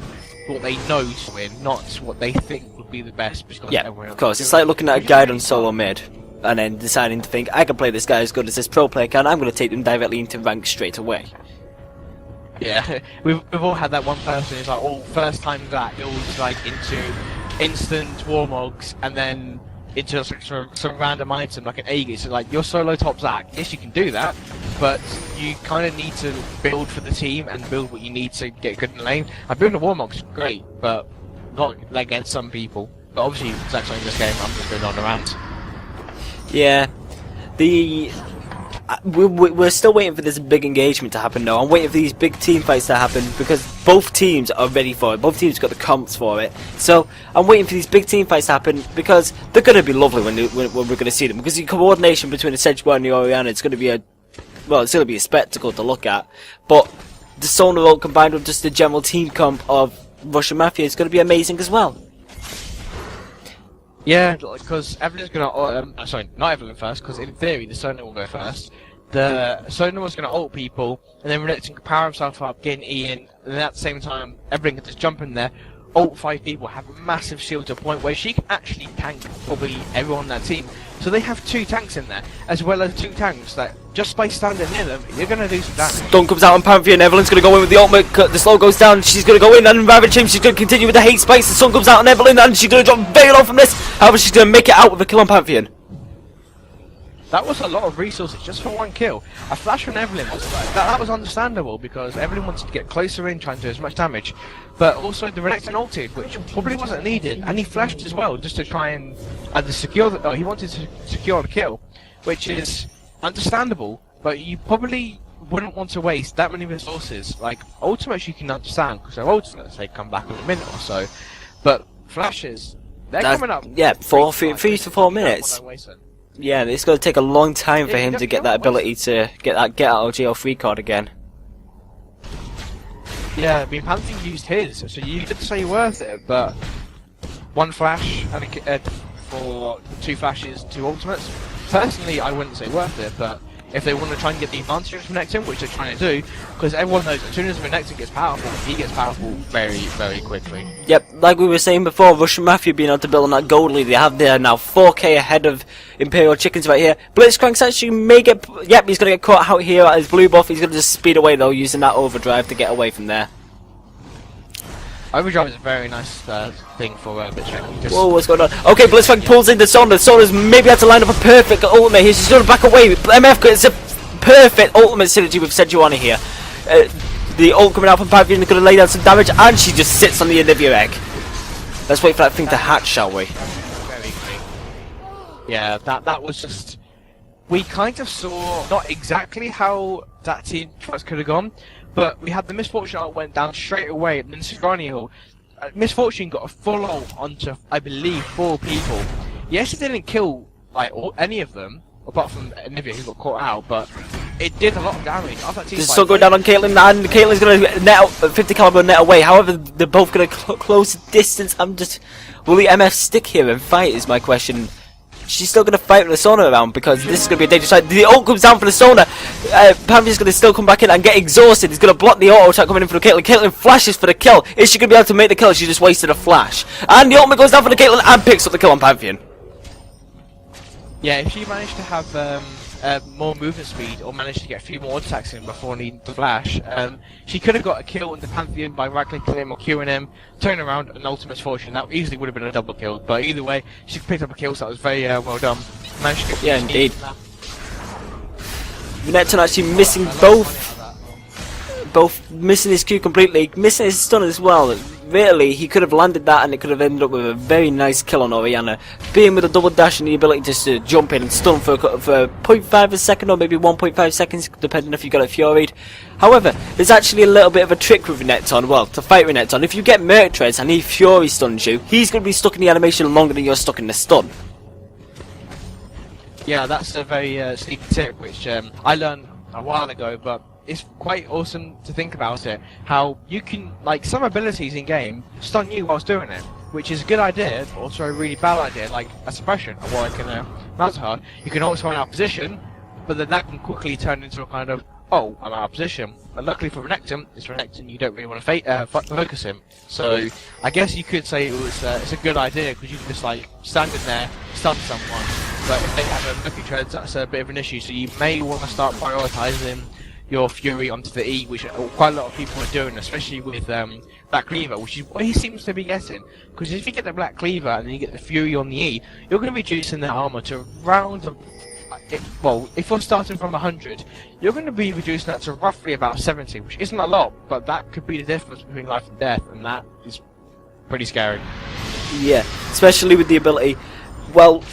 what they know to win, not what they think would be the best. Yeah, of course. It's like looking at a guide on solo mid, and then deciding to think, I can play this guy as good as this pro player can, I'm going to take them directly into rank straight away. Yeah, we've all had that one person who's like, first time that builds like into instant warmogs, and then into like, some random item like an Aegis. So like, your solo top Zac, yes you can do that, but you kind of need to build for the team and build what you need to get good in lane. Building a warmog's great, but not against some people. But obviously, Zac's not in this game, I'm just going on around. Yeah, we're still waiting for this big engagement to happen though. I'm waiting for these big team fights to happen because both teams are ready for it. Both teams got the comps for it. So I'm waiting for these big team fights to happen because they're going to be lovely when we're going to see them. Because the coordination between the Sejuani and the Orianna, it's going to be it's going to be a spectacle to look at. But the Sonar ult combined with just the general team comp of Russian Mafia is going to be amazing as well. Yeah, because Evelyn's going to... sorry, not Evelyn first, because in theory the Sonar will go first. The Sonar was going to ult people, and then Renekton can power himself up, get an E in, and then at the same time, Evelyn can just jump in there, ult 5 people, have a massive shield to a point where she can actually tank probably everyone on that team. So they have 2 tanks in there, as well as 2 tanks that, just by standing near them, you're going to do some damage. Stun comes out on Pantheon, Evelyn's going to go in with the ultimate, the slow goes down, she's going to go in, and Ravage him, she's going to continue with the hate spikes, the sun comes out on Evelyn, and she's going to drop very low from this, however she's going to make it out with a kill on Pantheon. That was a lot of resources just for 1 kill. A flash from Evelyn that was understandable because Evelyn wanted to get closer in, trying to do as much damage. But also the Renekton ulted, which probably wasn't needed, and he flashed as well just to try and either secure he wanted to secure the kill, which is understandable. But you probably wouldn't want to waste that many resources. Like ultimates, you can understand because their ultimates they come back in a minute or so, but flashes they're coming up. Yeah, 3 to 4 minutes. Yeah, it's going to take a long time for him to get that ability to get out of jail free card again. Yeah, I mean, Pantheon used his, so you could say worth it, but 1 flash and for 2 flashes, 2 ultimates. Personally, I wouldn't say worth it, but if they want to try and get the advantage of Renekton, which they're trying to do, because everyone knows as soon as Renekton gets powerful, he gets powerful very, very quickly. Yep, like we were saying before, Russian Mafia being able to build on that gold lead, they have there now 4k ahead of Imperial Chickens right here. Blitzcrank's actually may get, yep, he's going to get caught out here at his blue buff, he's going to just speed away though, using that overdrive to get away from there. Overdrive is a very nice thing for Blitzcrank. Whoa, what's going on? Okay, Blitzcrank pulls in the Sonar. Sona's maybe had to line up a perfect ultimate here. She's going to back away. MF gets a perfect ultimate synergy with Sejuani here. The ult coming out from Pantheon is going to lay down some damage, and she just sits on the Anivia egg. Let's wait for that thing to hatch, shall we? Yeah, that was just... We kind of saw not exactly how that team could have gone, but we had the Misfortune ult went down straight away, and then Serrano, Misfortune got a full ult onto, I believe, 4 people. Yes, it didn't kill like any of them, apart from Nivea who got caught out, but it did a lot of damage. Just still going down on Caitlyn, and Caitlyn's going to net out 50 caliber net away. However, they're both going to close the distance. Will the MF stick here and fight? Is my question. She's still going to fight with the Sona around because this is going to be a dangerous fight. The ult comes down for the Sona. Pantheon's going to still come back in and get exhausted. He's going to block the auto attack coming in for the Caitlyn. Caitlyn flashes for the kill. Is she going to be able to make the kill? She just wasted a flash. And the ultimate goes down for the Caitlyn and picks up the kill on Pantheon. Yeah, if she managed to have more movement speed or managed to get a few more attacks in before needing to flash, she could have got a kill on the Pantheon by right-clicking him or queuing him, turning around and ultimate fortune. That easily would have been a double kill, but either way, she picked up a kill, so that was very well done. Managed to get indeed. Renekton actually missing both missing his Q completely, missing his stun as well. Really, he could have landed that and it could have ended up with a very nice kill on Orianna. Being with a double dash and the ability just to jump in and stun for 0.5 a second or maybe 1.5 seconds, depending if you got it Furied. However, there's actually a little bit of a trick with Renekton. Well, to fight Renekton, if you get Merc Treads and he Fury stuns you, he's going to be stuck in the animation longer than you're stuck in the stun. Yeah, that's a very sneaky tip, which I learned a while ago, but it's quite awesome to think about it. How you can, like, some abilities in game stun you whilst doing it, which is a good idea, but also a really bad idea, like a suppression, or what I can mount her. You can also out of position, but then that can quickly turn into a kind of, oh, I'm out of position. But luckily for Renekton, it's Renekton you don't really want to focus him. So I guess you could say it's a good idea because you can just like stand in there, stun someone. But if they have a Lucky Treads, that's a bit of an issue. So you may want to start prioritising your Fury onto the E, which quite a lot of people are doing, especially with Black Cleaver, which is what he seems to be getting. Because if you get the Black Cleaver and then you get the Fury on the E, you're going to be reducing their armor to around, well, if you're starting from 100, you're going to be reducing that to roughly about 70, which isn't a lot, but that could be the difference between life and death, and that is pretty scary. Yeah, especially with the ability, well,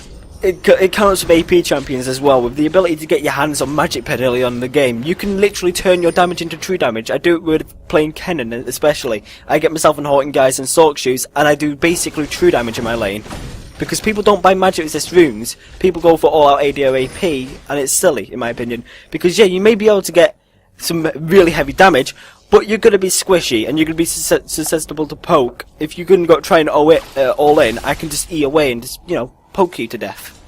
it counts with AP champions as well. With the ability to get your hands on Magic Ped early on in the game, you can literally turn your damage into true damage. I do it with playing Kennen especially. I get myself in Horton Guys and Sork Shoes, and I do basically true damage in my lane. Because people don't buy magic resist runes, people go for all out AD or AP, and it's silly in my opinion. Because yeah, you may be able to get some really heavy damage, but you're going to be squishy and you're going to be susceptible to poke. If you can go try and all in, I can just E away and just, you know, poke you to death.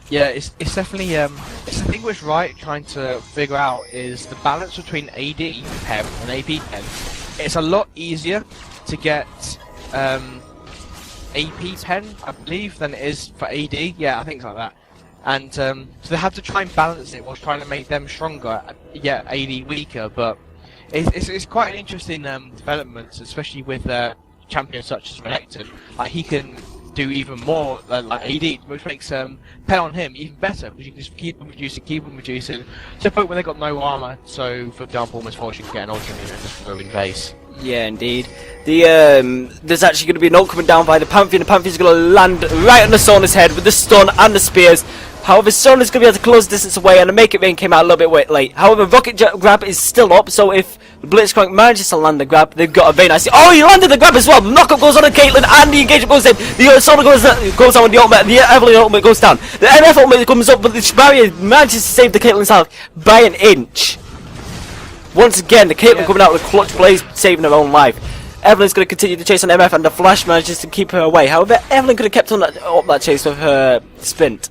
Yeah, it's definitely it's the thing which Riot trying to figure out is the balance between AD pen and AP pen. It's a lot easier to get AP pen, I believe, than it is for AD. Yeah, I think like that. And so they have to try and balance it while trying to make them stronger, yet AD weaker. But it's quite an interesting development, especially with champions such as Renekton. Like he can do even more than like AD, which makes pen on him even better because you can just keep on reducing. To the point where they got no armor. So, for example, Misfortune can get an ultimate and just go in base. Yeah, indeed. There's actually going to be an ult coming down by the Pantheon. The Pantheon's going to land right on the Sona's head with the stun and the spears. However, Sona's going to be able to close the distance away, and the Make It Rain came out a little bit late. However, Rocket Grab is still up, so if the Blitzcrank manages to land the grab, they've got a very nice... Oh, he landed the grab as well! The knockup goes on to Caitlyn, and the engagement goes in. The Sona goes down with the ultimate, the Evelyn ultimate goes down. The MF ultimate comes up, but the barrier manages to save the Caitlyn's health by an inch. Once again, the Caitlyn coming out with clutch plays, saving her own life. Evelyn's going to continue to chase on MF, and the Flash manages to keep her away. However, Evelyn could have kept on that chase with her Spint.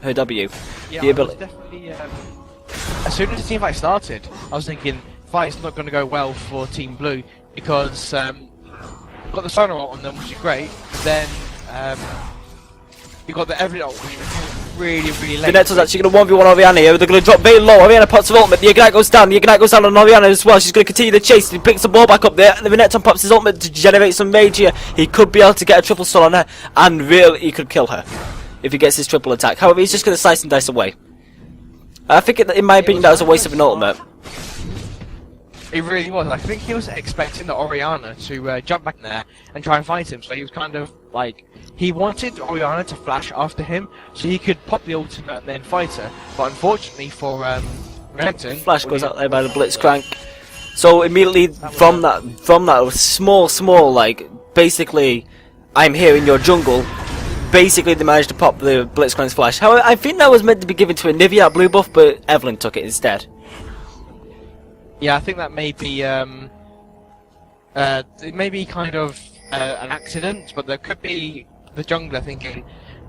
Her W. Yeah, the ability. Definitely, as soon as the team fight started, I was thinking, fight's not going to go well for Team Blue, because got the Sonar ult on them, which is great, but then you got the Evelyn ult, which was really late. Renekton's actually going to 1v1 Orianna here. They're going to drop very low. Orianna pops her ultimate. The Ignite goes down. The Ignite goes down on Orianna as well. She's going to continue the chase. He picks the ball back up there. The Renekton pops his ultimate to generate some rage here. He could be able to get a triple stun on her, and really, he could kill her if he gets his triple attack. However, he's just going to slice and dice away. I think, in my opinion, that was a waste of an ultimate. He really was. I think he was expecting the Orianna to jump back in there and try and fight him. So he was kind of like, he wanted Orianna to flash after him so he could pop the ultimate and then fight her. But unfortunately for Renekton, Flash goes out there by the Blitzcrank. So immediately from that small like, basically, I'm here in your jungle. Basically, they managed to pop the Blitzcrank's flash. However, I think that was meant to be given to a Nivea at blue buff, but Evelyn took it instead. Yeah, I think that may be it may be kind of an accident, but there could be the jungler thinking,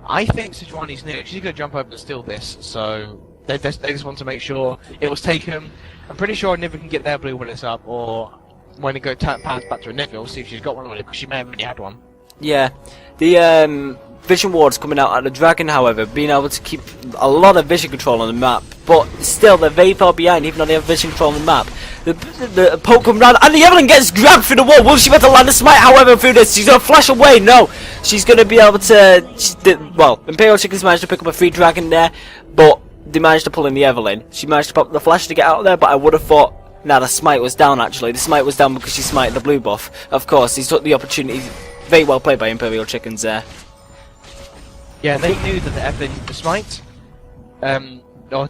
I think Sejuani's near, she's going to jump over and steal this, so they just want to make sure it was taken. I'm pretty sure Nivea can get their blue when it's up, or when it goes pass back to a Nivea, we'll see if she's got one already, because she may have already had one. Yeah, the vision ward's coming out at the dragon, however, being able to keep a lot of vision control on the map, but still they're very far behind, even though they have vision control on the map. The poke comes round, and the Evelyn gets grabbed through the wall. Will she be able to land a smite? However, through this, she's going to flash away. No, she's going to be able to. Well, Imperial Chickens managed to pick up a free dragon there, but they managed to pull in the Evelyn. She managed to pop the flash to get out there, but I would have thought. Now the smite was down. Actually, the smite was down because she smited the blue buff. Of course, he took the opportunity. Very well played by Imperial Chickens there. Yeah, they knew that the Evelyn used the smite.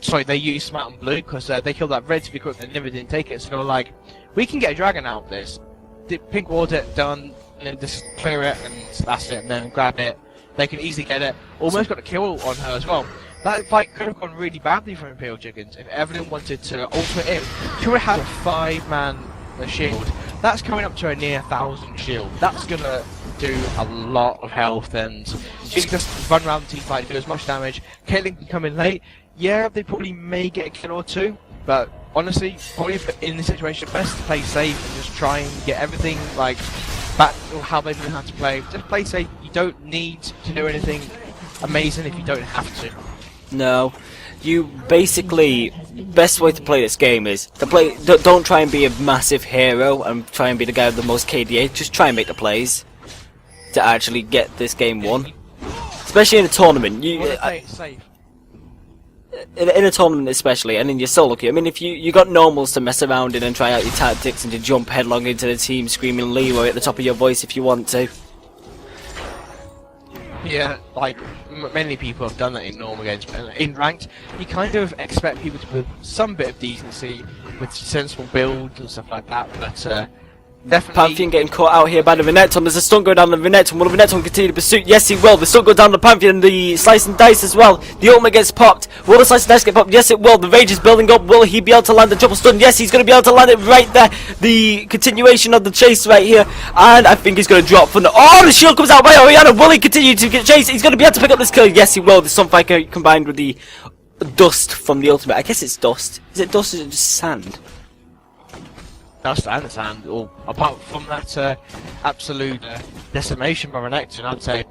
Sorry, they used smite on blue because they killed that red to be quick and never didn't take it. So they were like, we can get a dragon out of this. Pink ward it, done, and then just clear it, and that's it, and then grab it. They can easily get it. Almost got a kill on her as well. That fight could have gone really badly for Imperial Chickens if Evelyn wanted to ultimate in. She would have had a 5-man shield. That's coming up to a near 1,000 shield. That's gonna do a lot of health, and she can just run around the team fight, do as much damage. Caitlyn can come in late. Yeah, they probably may get a kill or two, but honestly, probably in this situation, best to play safe and just try and get everything like back to how they've learned how to play. Just play safe. You don't need to do anything amazing if you don't have to. No, you basically best way to play this game is to play. Don't try and be a massive hero and try and be the guy with the most KDA. Just try and make the plays to actually get this game won. Especially in a tournament, in a tournament especially, and then you're so lucky. I mean, if you got normals to mess around in and try out your tactics and to jump headlong into the team, screaming Leroy at the top of your voice if you want to. Yeah, like many people have done that in normal games, but in ranked, you kind of expect people to put some bit of decency with sensible builds and stuff like that. But definitely, Pantheon getting caught out here by the Renekton. There's a stun going down the Renekton. Will the Renekton continue the pursuit? Yes, he will. The stun goes down the Pantheon and the slice and dice as well. The ultimate gets popped. Will the slice and dice get popped? Yes, it will. The rage is building up. Will he be able to land the triple stun? Yes, he's going to be able to land it right there. The continuation of the chase right here. And I think he's going to drop from the... Oh, the shield comes out by Orianna. Will he continue to get chased? He's going to be able to pick up this kill. Yes, he will. The Sunfire combined with the dust from the ultimate. I guess it's dust. Is it dust or is it just sand? Dust and sand, or apart from that absolute decimation by Renekton, I'd say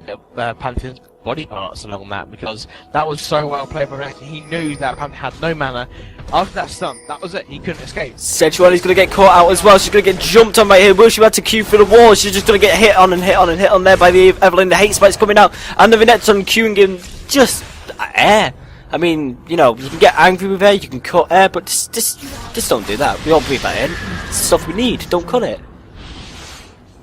Pantheon's body parts along that, because that was so well played by Renekton. He knew that Pantheon had no mana. After that stun, that was it, he couldn't escape. Sejuani's going to get caught out as well. She's going to get jumped on right here. Will she have to queue through the wall? She's just going to get hit on and hit on and hit on there by the Evelyn. The hate spike's coming out, and the Renekton queuing in just air. I mean, you know, you can get angry with air, you can cut air, but just don't do that. We all breathe that in. It's the stuff we need. Don't cut it.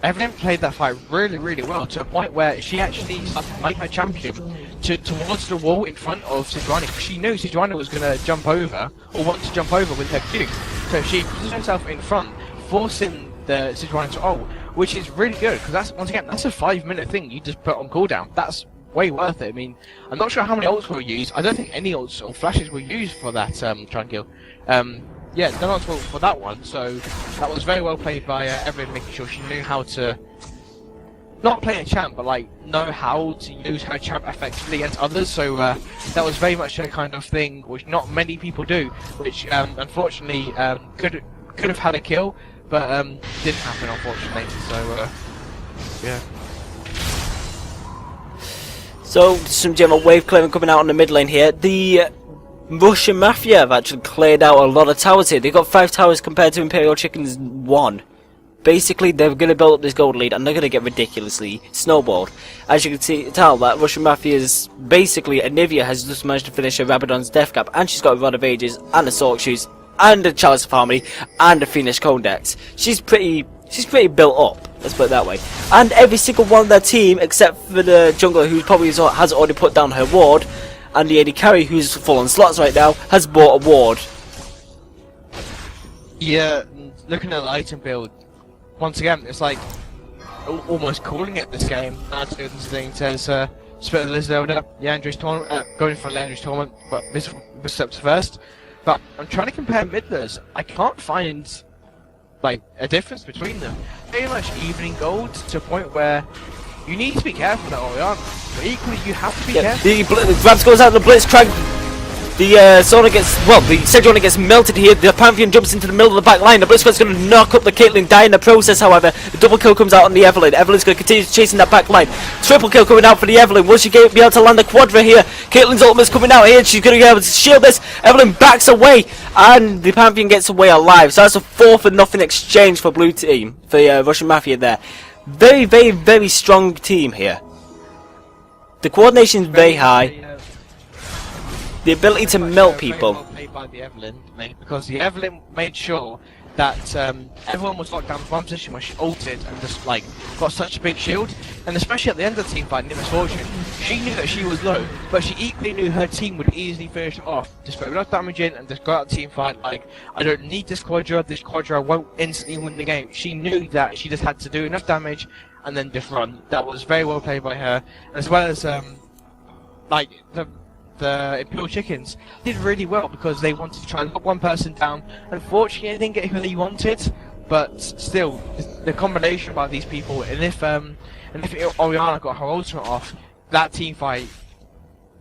Evelyn played that fight really, really well, to a point where she actually started to make her champion towards the wall in front of Sejuani, because she knew Sejuani was going to jump over, or want to jump over with her Q. So she positioned herself in front, forcing the Sejuani to ult, which is really good, because that's, once again, that's a 5-minute thing you just put on cooldown. That's way worth it. I mean, I'm not sure how many ults were used. I don't think any ults or flashes were used for that try and kill. Yeah, no ults for that one, so that was very well played by Evelyn, making sure she knew how to not play a champ, but like know how to use her champ effectively against others. So that was very much a kind of thing which not many people do, which unfortunately could have had a kill, but didn't happen, unfortunately. So yeah. So, some general wave clearing coming out on the mid lane here. The Russian Mafia have actually cleared out a lot of towers here. They've got 5 towers compared to Imperial Chicken's 1. Basically, they're going to build up this gold lead and they're going to get ridiculously snowballed. As you can tell, that Russian Mafia's basically, Anivia has just managed to finish her Rabadon's death cap, and she's got a Rod of Ages and a Sork Shoes and a Chalice of Harmony, and a Phoenix Codex. She's pretty built up, let's put it that way. And every single one of their team, except for the jungler who probably has already put down her ward, and the AD carry who's full on slots right now, has bought a ward. Yeah, looking at the item build, once again, it's like almost calling it this game. That's the thing. Says Spit of the Lizard Elder, Leandri's tournament, going for Leandri's tournament, but this steps first. But I'm trying to compare midlers. I can't find like a difference between them. Pretty much evening gold to a point where you need to be careful that Orianna, but equally you have to be careful. The grabs goes out, the Blitzcrank. The Sona gets, well, the Sejuani gets melted here. The Pantheon jumps into the middle of the back line. The Blitzcrank's going to knock up the Caitlyn, die in the process, however. The double kill comes out on the Evelynn. Evelyn's going to continue chasing that back line. Triple kill coming out for the Evelynn. Will she be able to land the Quadra here? Caitlyn's ultimate's coming out here. She's going to be able to shield this. Evelynn backs away, and the Pantheon gets away alive. So that's a 4-for-0 exchange for blue team, for Russian Mafia there. Very, very, very strong team here. The coordination's very high. The ability to melt people. Well played by the Evelynn, because the Evelynn made sure that everyone was locked down to one position where she ulted and just like got such a big shield, and especially at the end of the team fight in Misfortune, she knew that she was low, but she equally knew her team would easily finish it off. Just put enough damage in and just go out the team fight like, I don't need this Quadra won't instantly win the game. She knew that she just had to do enough damage and then just run. That was very well played by her, as well as like the Imperial Chickens did really well because they wanted to try and knock one person down. Unfortunately, they didn't get who they wanted, but still, the combination by these people, and if Orianna got her ultimate off, that team fight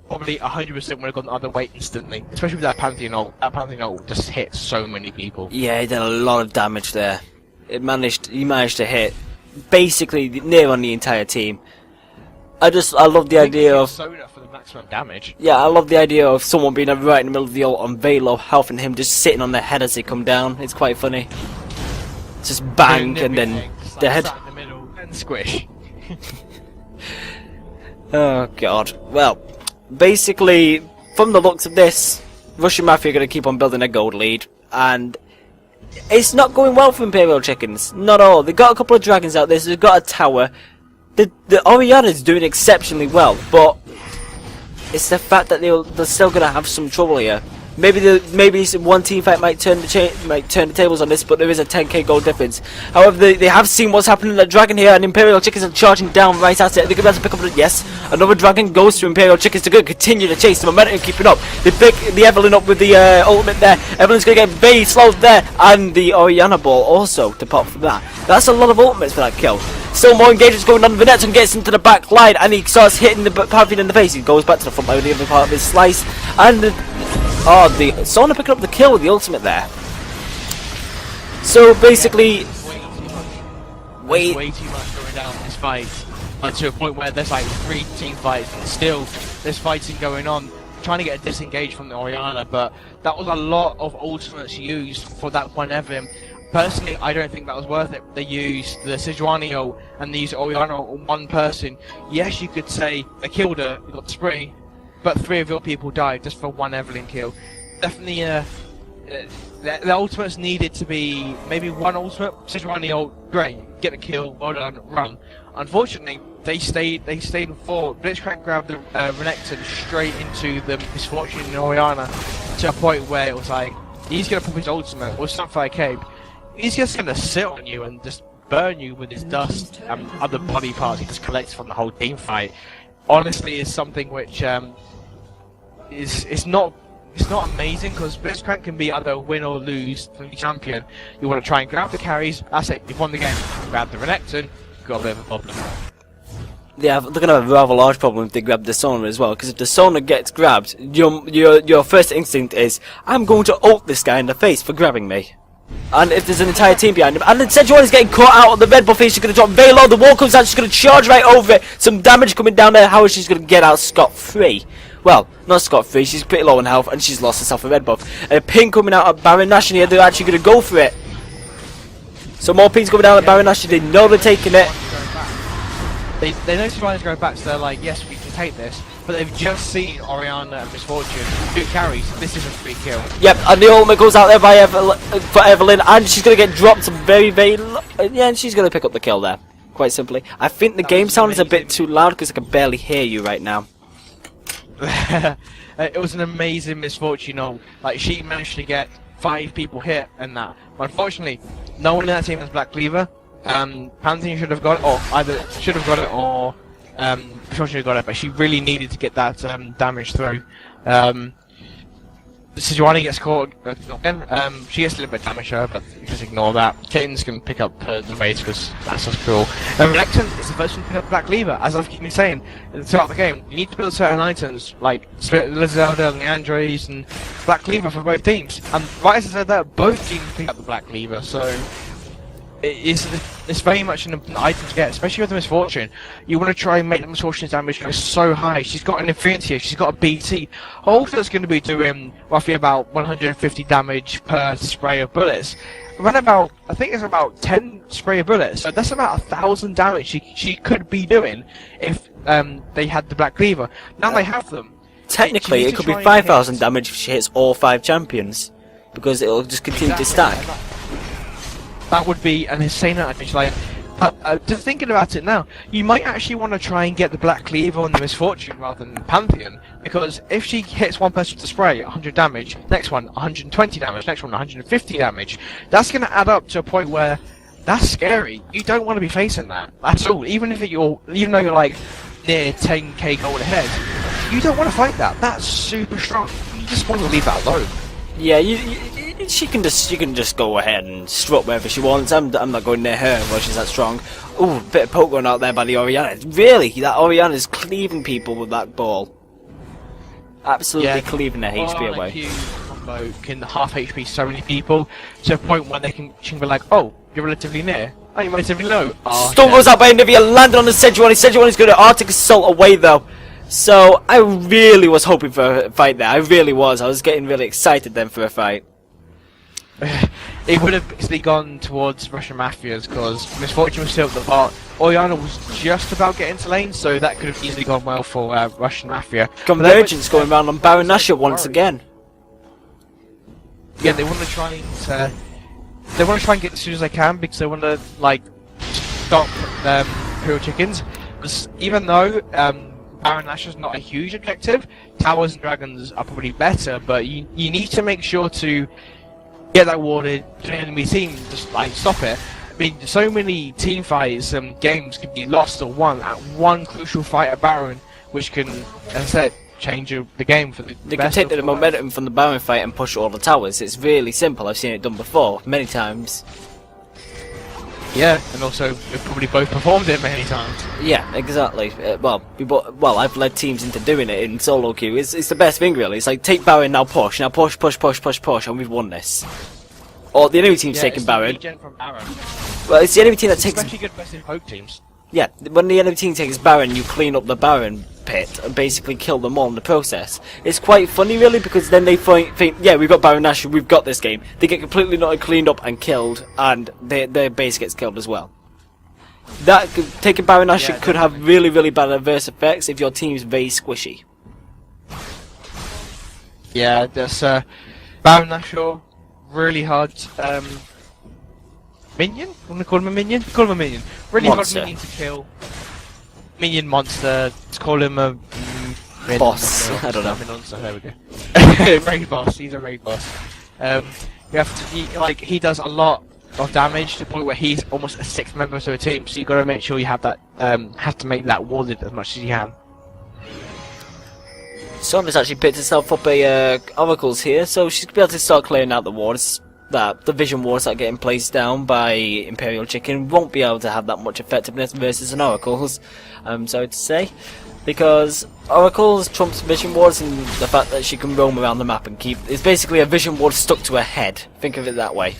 probably 100% would have gone the other way instantly. Especially with that Pantheon ult. That Pantheon ult just hit so many people. Yeah, he did a lot of damage there. He managed to hit basically near on the entire team. I love the idea of Sona for the maximum damage. Yeah, I love the idea of someone being right in the middle of the ult on very low health and him just sitting on their head as they come down. It's quite funny. Just bang and then the head. In the middle and squish. Oh god. Well, basically, from the looks of this, Russian Mafia are going to keep on building a gold lead, and it's not going well for Imperial Chickens. Not all. They've got a couple of dragons out there, so they've got a tower. The Orianna's doing exceptionally well, but it's the fact that they're still going to have some trouble here. Maybe one team fight might turn the tables on this, but there is a 10k gold difference. However, they have seen what's happening to the dragon here, and Imperial Chickens are charging down right at it. They're going to pick up another dragon goes to Imperial Chickens. They're going to continue to chase the momentum, keeping up. They pick the Evelynn up with the ultimate there. Evelyn's going to get very slowed there, and the Orianna ball also to pop from that. That's a lot of ultimates for that kill. Still more engagements going on. Venetton gets into the back line, and he starts hitting the Pantheon in the face. He goes back to the front line with the other part of his slice, and the Sona picking up the kill with the ultimate there. So basically, way too much going down in this fight, to a point where there's like 3 team fights, and still there's fighting going on, trying to get a disengage from the Orianna. But that was a lot of ultimates used for that one Evelynn. Personally, I don't think that was worth it. They used the Sejuani ult and they used Orianna on one person. Yes, you could say they killed her, you got spree, but 3 of your people died just for one Evelynn kill. Definitely, the ultimates needed to be maybe one ultimate. Sejuani ult, great, get a kill, well done, run. Unfortunately, they stayed in 4. Blitzcrank grabbed the Renekton straight into the Misfortune and Orianna to a point where it was like, he's gonna pop his ultimate with Sunfire Cape. He's just gonna sit on you and just burn you with his dust and other body parts he just collects from the whole team fight. Honestly, is something which it's not amazing, because Blitzcrank can be either win or lose for the champion. You want to try and grab the carries, that's it, you've won the game. Grab the Renekton, you've got a bit of a problem. Yeah, they're gonna have a rather large problem if they grab the Sona as well, because if the Sona gets grabbed, your first instinct is, I'm going to ult this guy in the face for grabbing me. And if there's an entire team behind him, and then Sejuani's getting caught out on the red buff, she's going to drop very low, the wall comes out, she's going to charge right over it, some damage coming down there. How is she going to get out scot-free? Well, not scot-free, she's pretty low on health, and she's lost herself a red buff. And a ping coming out of Baron Nashor here, they're actually going to go for it. So more pings coming down at Baron Nashor, they know they're taking it. They know Sejuani's going back, so they're like, yes, we can take this. but they've just seen Oriana and Misfortune do carries. This is a free kill. Yep, and the ultimate goes out there by for Evelyn, and she's going to get dropped very, yeah, and she's going to pick up the kill there, quite simply. I think the game sound is a bit too loud because I can barely hear you right now. It was an amazing Misfortune. Like, she managed to get 5 people hit and that. But unfortunately, no one in that team has Black Cleaver. Pantheon should have got it, or either should have got it, or Misfortune should have got it, but she really needed to get that damage through. Sejuani gets caught again. She gets a little bit of damage her, but you just ignore that. Kittens can pick up the race because that's just cool. And Reluctant is the first one to pick up Black Cleaver, as I've been saying throughout the game. You need to build certain items like Spirit Lizarda, Leandres, and Black Cleaver for both teams. And right as I said that, both teams pick up the Black Cleaver, so it's very much an item to get, especially with the Misfortune. You want to try and make the Misfortune's damage go so high. She's got an Infinity, she's got a BT. Also, it's going to be doing roughly about 150 damage per spray of bullets. Around about, I think it's about 10 spray of bullets, so that's about 1,000 damage she could be doing if they had the Black Cleaver. Now they have them. Technically, it could be 5,000 damage if she hits all 5 champions, because it'll just continue to stack. That would be an insane damage. Like, just thinking about it now, you might actually want to try and get the Black Cleaver on the Misfortune rather than the Pantheon, because if she hits one person with the spray, 100 damage, next one 120 damage, next one 150 damage, that's going to add up to a point where that's scary. You don't want to be facing that at all. Even though you're like near 10k gold ahead, you don't want to fight that. That's super strong. You just want to leave that alone. Yeah, she can just go ahead and strut wherever she wants. I'm not going near her while she's that strong. Ooh, bit of poke going out there by the Oriana. Really, that Oriana is cleaving people with that ball. Absolutely cleaving their HP away. Q combo can half HP so many people to a point where she can be like, oh, you're relatively near. Oh, you're relatively low. Oh, Stun goes out by Nivea, landed on the Sejuani. Sejuani's going to Arctic Assault away though. So, I really was hoping for a fight there. I really was. I was getting really excited then for a fight. It would have basically gone towards Russian Mafias because Misfortune was still at the part. Oriana was just about getting to lane, so that could have easily gone well for Russian Mafia. Convergence going around on Baron Nashor once again. Yeah, they want to try and get as soon as they can because they want to stop Imperial Chickens. Because even though Baron Nashor's not a huge objective, Towers and Dragons are probably better, but you need to make sure to get that warded to the enemy team, just stop it. I mean, so many team fights and games can be lost or won at one crucial fight at Baron, which can, as I said, change the game for the They can take the momentum from the Baron fight and push all the towers. It's really simple. I've seen it done before, many times. Yeah, and also we've probably both performed it many times. Yeah, exactly. Well, I've led teams into doing it in solo queue. It's the best thing, really. It's like, take Baron, now push, and we've won this. Or the enemy team's taking Baron. From Baron. Well, it's the enemy team that takes... Especially good versus Poke teams. Yeah, when the enemy team takes Baron, you clean up the Baron pit and basically kill them all in the process. It's quite funny, really, because then they think, yeah, we've got Baron Nashor, we've got this game. They get completely not cleaned up and killed, and their base gets killed as well. Taking Baron Nashor could have really, really bad adverse effects if your team's very squishy. Yeah, there's Baron Nashor, really hard. Minion? Want to call him a minion? Call him a minion. Really Monster. hard minion to kill. Minion monster. Let's call him a boss. I don't know. Monster. There we go. Raid boss. He's a raid boss. You have to. He does a lot of damage to the point where he's almost a sixth member to a team. So you got to make sure you have that. Have to make that warded as much as you can. Sonya's actually picked herself up a oracles here, so she's gonna be able to start clearing out the wards. The vision wards that are getting placed down by Imperial Chicken won't be able to have that much effectiveness versus an oracles. I'm sorry to say, because oracles trumps vision wards in the fact that she can roam around the map and it's basically a vision ward stuck to her head. Think of it that way.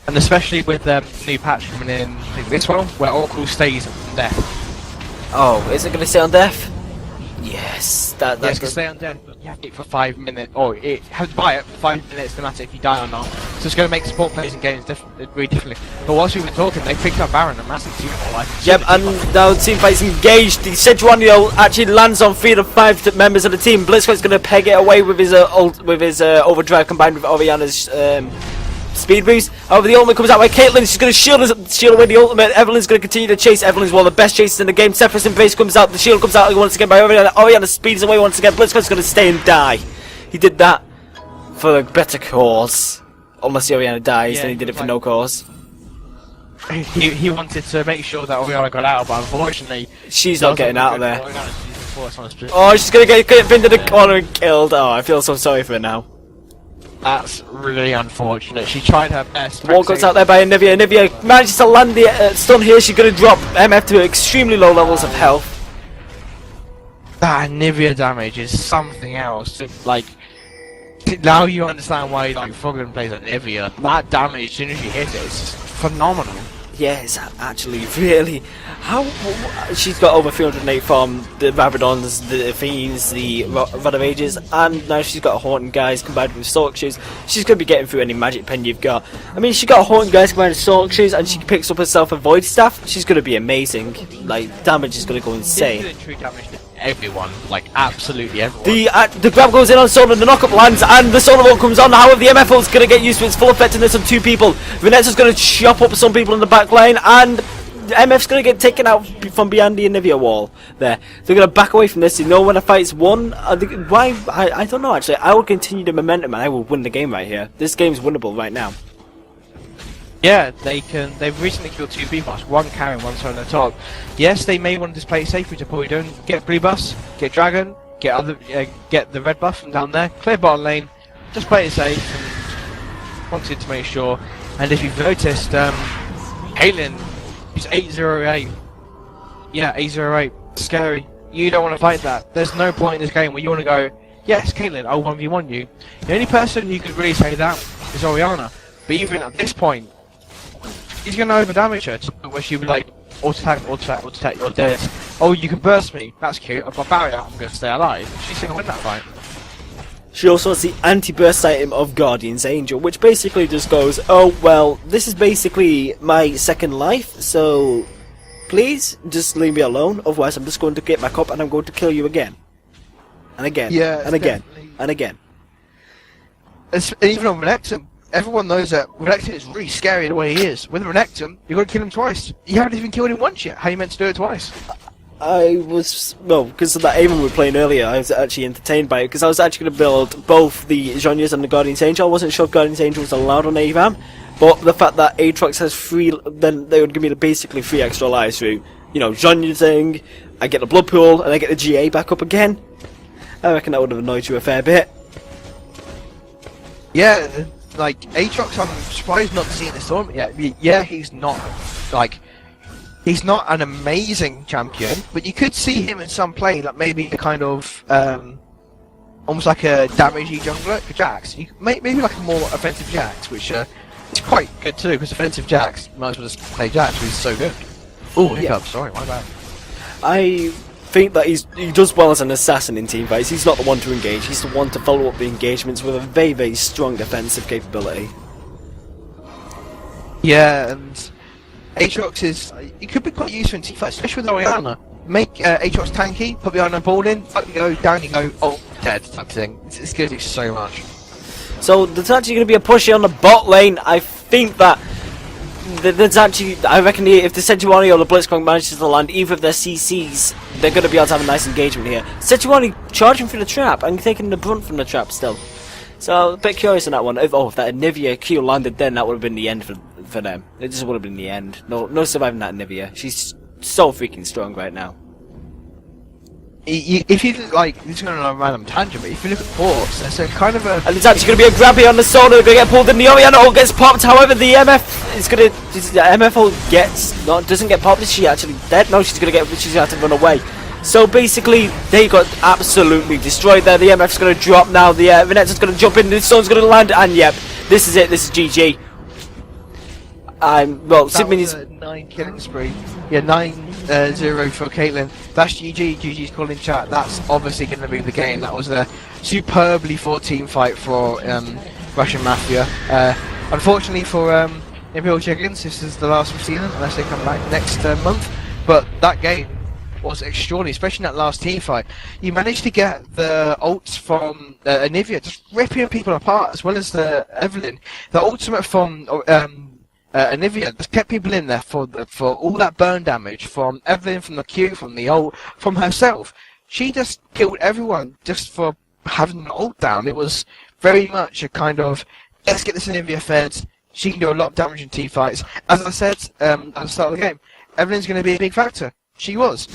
And especially with the new patch coming in, I think this one, where oracle stays on death. Oh, is it going to stay on death? Yes, that's going to stay on death, but you have to eat for 5 minutes, or you have to buy it for 5 minutes no matter if you die or not. So it's going to make support plays in games really differently. But whilst we were talking, they picked up Baron a massive team. Yep, and now the team fight's engaged. The CsG actually lands on 3 of 5 members of the team. Blitzcrank's going to peg it away with his overdrive combined with Oriana's speed boost. However, the ultimate comes out by Caitlyn. She's going to shield away the ultimate. Evelyn's going to continue to chase. Evelyn's one of the best chasers in the game. Sephiroth's Embrace comes out. The shield comes out once again by Oriana. Oriana speeds away once again. Blitzcrank's going to stay and die. He did that for a better cause. Unless Oriana dies, then he did it for no cause. He wanted to make sure that Oriana got out, but unfortunately... She's not getting out of there. Oh, she's going to get pinned in the corner and killed. Oh, I feel so sorry for her now. That's really unfortunate. She tried her best. Wall goes out there by Anivia. Anivia manages to land the stun here. She's going to drop MF to extremely low levels of health. That Anivia damage is something else. Like... Now you understand why like Froggen plays Anivia. That damage, as soon as you hit it, it's just phenomenal. Yeah, it's actually really... How... She's got over 308 from the Rabadons, the Fiends, the Rod of Ages, and now she's got a Haunting Guys combined with Sork Shoes. She's going to be getting through any magic pen you've got. I mean, she got a Haunting Guys combined with Sork Shoes, and she picks up herself a Void Staff. She's going to be amazing. Like, damage is going to go insane. She's doing true damage to everyone, like absolutely everyone. The grab goes in on Solar, the knock-up lands, and the Solar Wall comes on. However, the MFO is going to get used to its full effectiveness on 2 people. Vanessa's going to chop up some people in the back line, and MF's going to get taken out from behind the Anivia wall there. They're going to back away from this. You know when a fight's won? Why? I don't know, actually. I will continue the momentum, and I will win the game right here. This game's winnable right now. Yeah, they've recently killed 2 people, one carrying, one on the top. Yes, they may want to just play it safe, which I probably don't. Get blue buffs, get dragon, get the red buff from down there, clear bottom lane, just play it safe, and wanted to make sure. And if you've noticed, Caitlyn is 808. Yeah, 808. Scary. You don't want to fight that. There's no point in this game where you want to go, yes, Caitlyn, I'll 1v1 you. The only person you could really say that is Oriana. But even at this point, he's going to over-damage her to where she'll be like, auto-attack, you're dead. Oh, you can burst me. That's cute. I've got barrier. I'm going to stay alive. She's going to win that fight. She also has the anti-burst item of Guardian's Angel, which basically just goes, oh, well, this is basically my second life, so please just leave me alone. Otherwise, I'm just going to get back up and I'm going to kill you again. And again. Yeah, and again. And again. Even on Renekton. Everyone knows that Renekton is really scary the way he is. With Renekton, you've got to kill him twice. You haven't even killed him once yet. How are you meant to do it twice? I was, well, because of that Avon we were playing earlier, I was actually entertained by it, because I was actually going to build both the Zhonya's and the Guardian's Angel. I wasn't sure if Guardian's Angel was allowed on AVAM, but the fact that Aatrox has 3, then they would give me basically 3 extra lives through, you know, Zhonya's thing, I get the blood pool, and I get the GA back up again. I reckon that would have annoyed you a fair bit. Yeah, like, Aatrox, I'm surprised not to see in this tournament yet. Yeah, he's not an amazing champion, but you could see him in some play, like maybe a kind of, almost like a damagey jungler, like Jax. Maybe like a more offensive Jax, which is quite good too, because offensive Jax, might as well just play Jax, because he's so good. Oh, hiccup, sorry, my bad. I think that he does well as an assassin in teamfights. He's not the one to engage, he's the one to follow up the engagements with a very, very strong defensive capability. Yeah, and Aatrox is, it could be quite useful in teamfights, especially with Oriana. Make Aatrox tanky, put behind a ball in, up you go, down you go, oh, dead, type of thing. It's going to do so much. So there's actually going to be a push here on the bot lane. I think that there's actually, I reckon if the Sejuani or the Blitzcrank manages to land either of their CCs, they're going to be able to have a nice engagement here. Sejuani charging through the trap and taking the brunt from the trap still. So a bit curious on that one. If that Anivia Q landed then, that would have been the end for them. It just would have been the end. No surviving that Anivia. She's so freaking strong right now. If you like, this is going on a random tangent, but if you look at ports, there's a kind of a... And there's actually going to be a grab here on the Solar, they're going to get pulled in, the Oriana ult gets popped, however the MF is going to... The MF ult doesn't get popped, is she actually dead? No, she's going to have to run away. So basically, they got absolutely destroyed there, the MF's going to drop now, the Venetta's going to jump in, the Sun's going to land, and yep, this is it, this is GG. Well, that was a 9 killing spree. Yeah, 9-0 for Caitlyn. That's GG. GG's calling chat. That's obviously going to be the game. That was a superbly fought team fight for Russian Mafia. Unfortunately for Imperial Chickens, this is the last we've seen them, unless they come back next month. But that game was extraordinary, especially in that last team fight. You managed to get the ults from Anivia just ripping people apart, as well as the Evelyn. The ultimate from Anivia just kept people in there for all that burn damage from Evelyn, from the Q, from the ult, from herself. She just killed everyone just for having an ult down. It was very much a kind of, let's get this Anivia fed. She can do a lot of damage in team fights. As I said at the start of the game, Evelyn's going to be a big factor. She was.